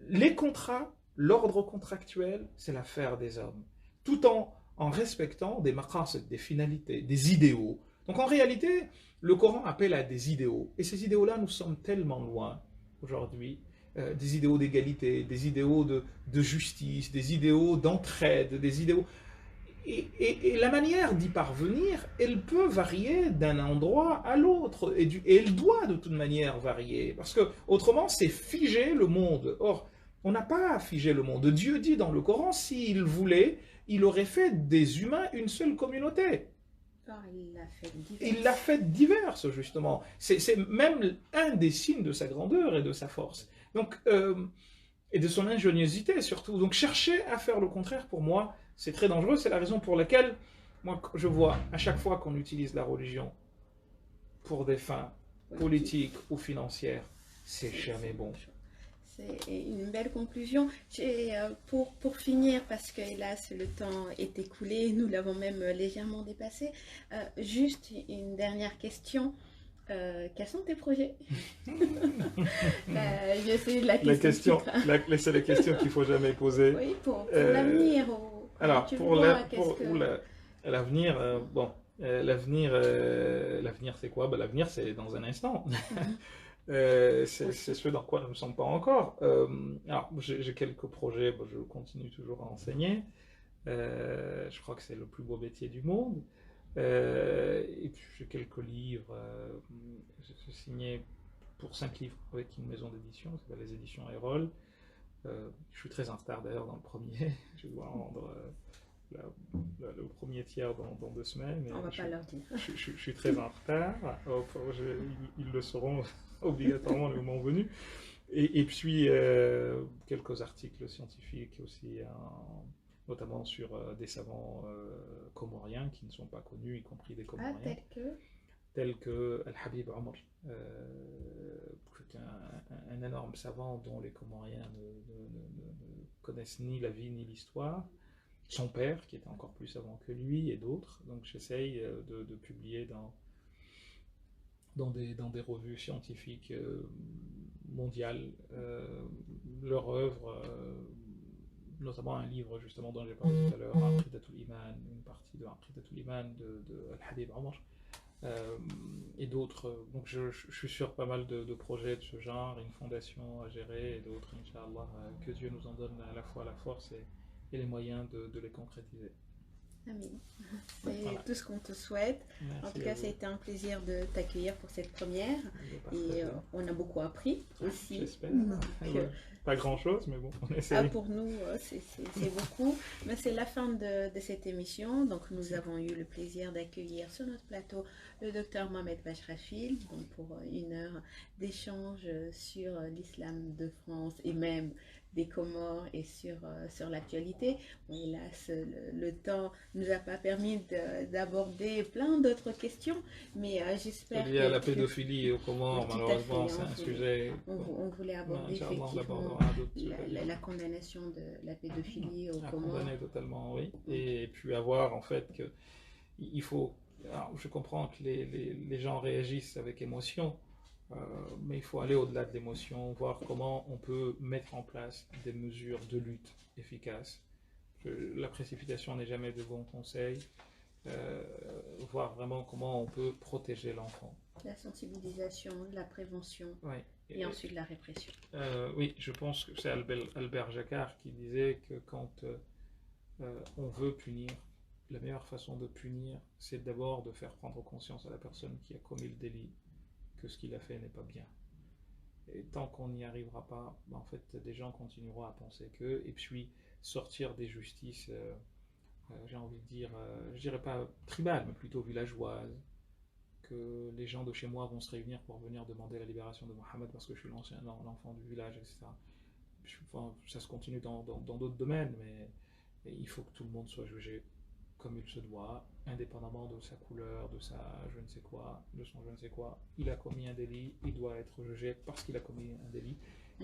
les contrats, l'ordre contractuel, c'est l'affaire des hommes, tout en respectant des maqasid, des finalités, des idéaux. Donc en réalité, le Coran appelle à des idéaux, et ces idéaux-là, nous sommes tellement loin aujourd'hui. Des idéaux d'égalité, des idéaux de justice, des idéaux d'entraide, des idéaux... Et la manière d'y parvenir, elle peut varier d'un endroit à l'autre, et elle doit de toute manière varier, parce que autrement c'est figer le monde. Or, on n'a pas figé le monde. Dieu dit dans le Coran, s'il voulait, il aurait fait des humains une seule communauté. Il l'a fait diverse, justement. C'est même un des signes de sa grandeur et de sa force. Donc, et de son ingéniosité surtout. Donc chercher à faire le contraire, pour moi, c'est très dangereux. C'est la raison pour laquelle, moi, je vois à chaque fois qu'on utilise la religion pour des fins politiques ou financières, c'est jamais bon. C'est une belle conclusion. Pour finir, parce que hélas le temps est écoulé, nous l'avons même légèrement dépassé, juste une dernière question. Quels sont tes projets? Je sais la question. C'est la question qu'il ne faut jamais poser. Oui, pour l'avenir. Alors, l'avenir, bon, l'avenir c'est quoi? Ben, l'avenir c'est dans un instant. C'est ce dans quoi nous ne sommes pas encore. Alors, j'ai quelques projets, je continue toujours à enseigner. Je crois que c'est le plus beau métier du monde. Et puis j'ai quelques livres. J'ai signé pour 5 livres avec une maison d'édition, c'est les éditions Erol. Je suis très en retard d'ailleurs dans le premier. Je dois rendre le premier tiers dans 2 semaines. On va pas leur dire. Je suis très en retard. Ils le sauront obligatoirement le moment venu. Et puis quelques articles scientifiques aussi, notamment sur des savants comoriens qui ne sont pas connus, y compris des Comoriens. Tels que Al-Habib Omar, un énorme savant dont les Comoriens ne connaissent ni la vie ni l'histoire. Son père, qui était encore plus savant que lui, et d'autres. Donc j'essaye de publier dans des revues scientifiques mondiales leur œuvre, notamment un livre justement dont j'ai parlé tout à l'heure, Aqidatul Iman, une partie de Aqidatul Iman de Al-Habib Omar, et d'autres. Donc je suis sur pas mal de projets de ce genre, une fondation à gérer et d'autres, Inch'Allah, que Dieu nous en donne à la fois la force et les moyens de les concrétiser. Amin. C'est Voilà. tout ce qu'on te souhaite. Merci En tout cas, ça a été un plaisir de t'accueillir pour cette première. Et on a beaucoup appris aussi. J'espère. Donc, Pas grand chose, mais bon, on essaie. pour nous, c'est beaucoup. Mais c'est la fin de cette émission. Donc, nous avons eu le plaisir d'accueillir sur notre plateau le docteur Mohamed Bachrafil, donc pour une heure d'échange sur l'islam de France et même des Comores et sur l'actualité. Bon, hélas, le temps ne nous a pas permis d'aborder plein d'autres questions, mais j'espère Il y a la pédophilie aux Comores, malheureusement, c'est un sujet. On voulait aborder effectivement la condamnation de la pédophilie aux Comores. Condamner totalement, oui. Et puis avoir en fait que il faut. Alors, je comprends que les gens réagissent avec émotion. Mais il faut aller au-delà de l'émotion, voir comment on peut mettre en place des mesures de lutte efficaces. La précipitation n'est jamais de bon conseil. Voir vraiment comment on peut protéger l'enfant. La sensibilisation, la prévention, ouais. Et ensuite la répression. Oui, je pense que c'est Albert Jacquard qui disait que quand on veut punir, la meilleure façon de punir, c'est d'abord de faire prendre conscience à la personne qui a commis le délit que ce qu'il a fait n'est pas bien. Et tant qu'on n'y arrivera pas, en fait, des gens continueront à penser que, et puis sortir des justices, j'ai envie de dire, je dirais pas tribales, mais plutôt villageoises, que les gens de chez moi vont se réunir pour venir demander la libération de Mohammed parce que je suis l'enfant du village, etc. Enfin, ça se continue dans d'autres domaines, mais il faut que tout le monde soit jugé comme il se doit, indépendamment de sa couleur, de sa je ne sais quoi, de son je ne sais quoi. Il a commis un délit, il doit être jugé parce qu'il a commis un délit.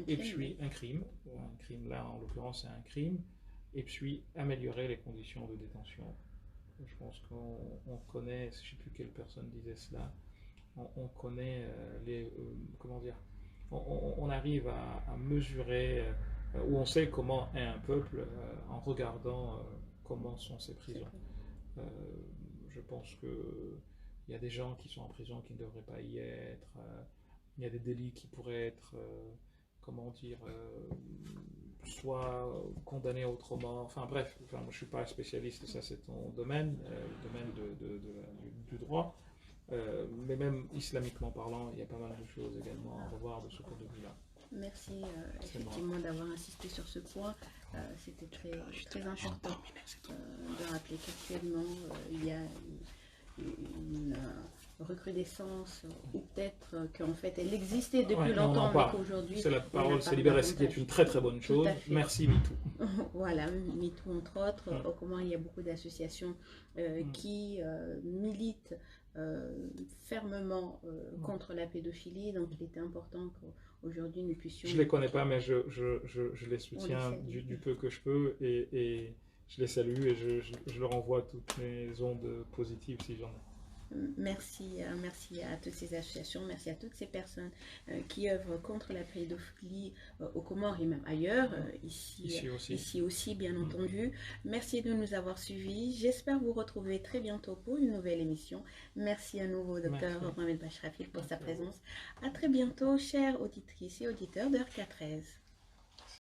Et puis un crime là en l'occurrence c'est un crime, et puis améliorer les conditions de détention. Je pense qu'on connaît, je ne sais plus quelle personne disait cela, on connaît comment dire, on arrive à mesurer, ou on sait comment est un peuple en regardant comment sont ces prisons. Je pense qu'il y a des gens qui sont en prison qui ne devraient pas y être, il y a des délits qui pourraient être, comment dire, soit condamnés autrement, enfin bref, je ne suis pas spécialiste, ça c'est ton domaine, le domaine du droit, mais même islamiquement parlant, il y a pas mal de choses également à revoir de ce point de vue-là. Merci effectivement d'avoir insisté sur ce point. C'était très important de rappeler qu'actuellement il y a une recrudescence, ou peut-être qu'en fait elle existait depuis longtemps, mais qu'aujourd'hui... C'est la parole s'est libérée, ce qui est une très très bonne chose. Merci MeToo. Voilà, MeToo entre autres. Au Comores, il y a beaucoup d'associations qui militent fermement contre la pédophilie, donc il était important qu'aujourd'hui nous puissions... Je ne les connais pas, mais je les soutiens du peu que je peux, et je les salue, et je leur envoie toutes mes ondes positives si j'en ai. Merci à toutes ces associations, merci à toutes ces personnes qui œuvrent contre la pédophilie aux Comores et même ailleurs, ici aussi bien entendu. Merci de nous avoir suivis. J'espère vous retrouver très bientôt pour une nouvelle émission. Merci à nouveau au docteur Mohamed Bachrafil pour sa présence. À très bientôt, chères auditrices et auditeurs de RK13.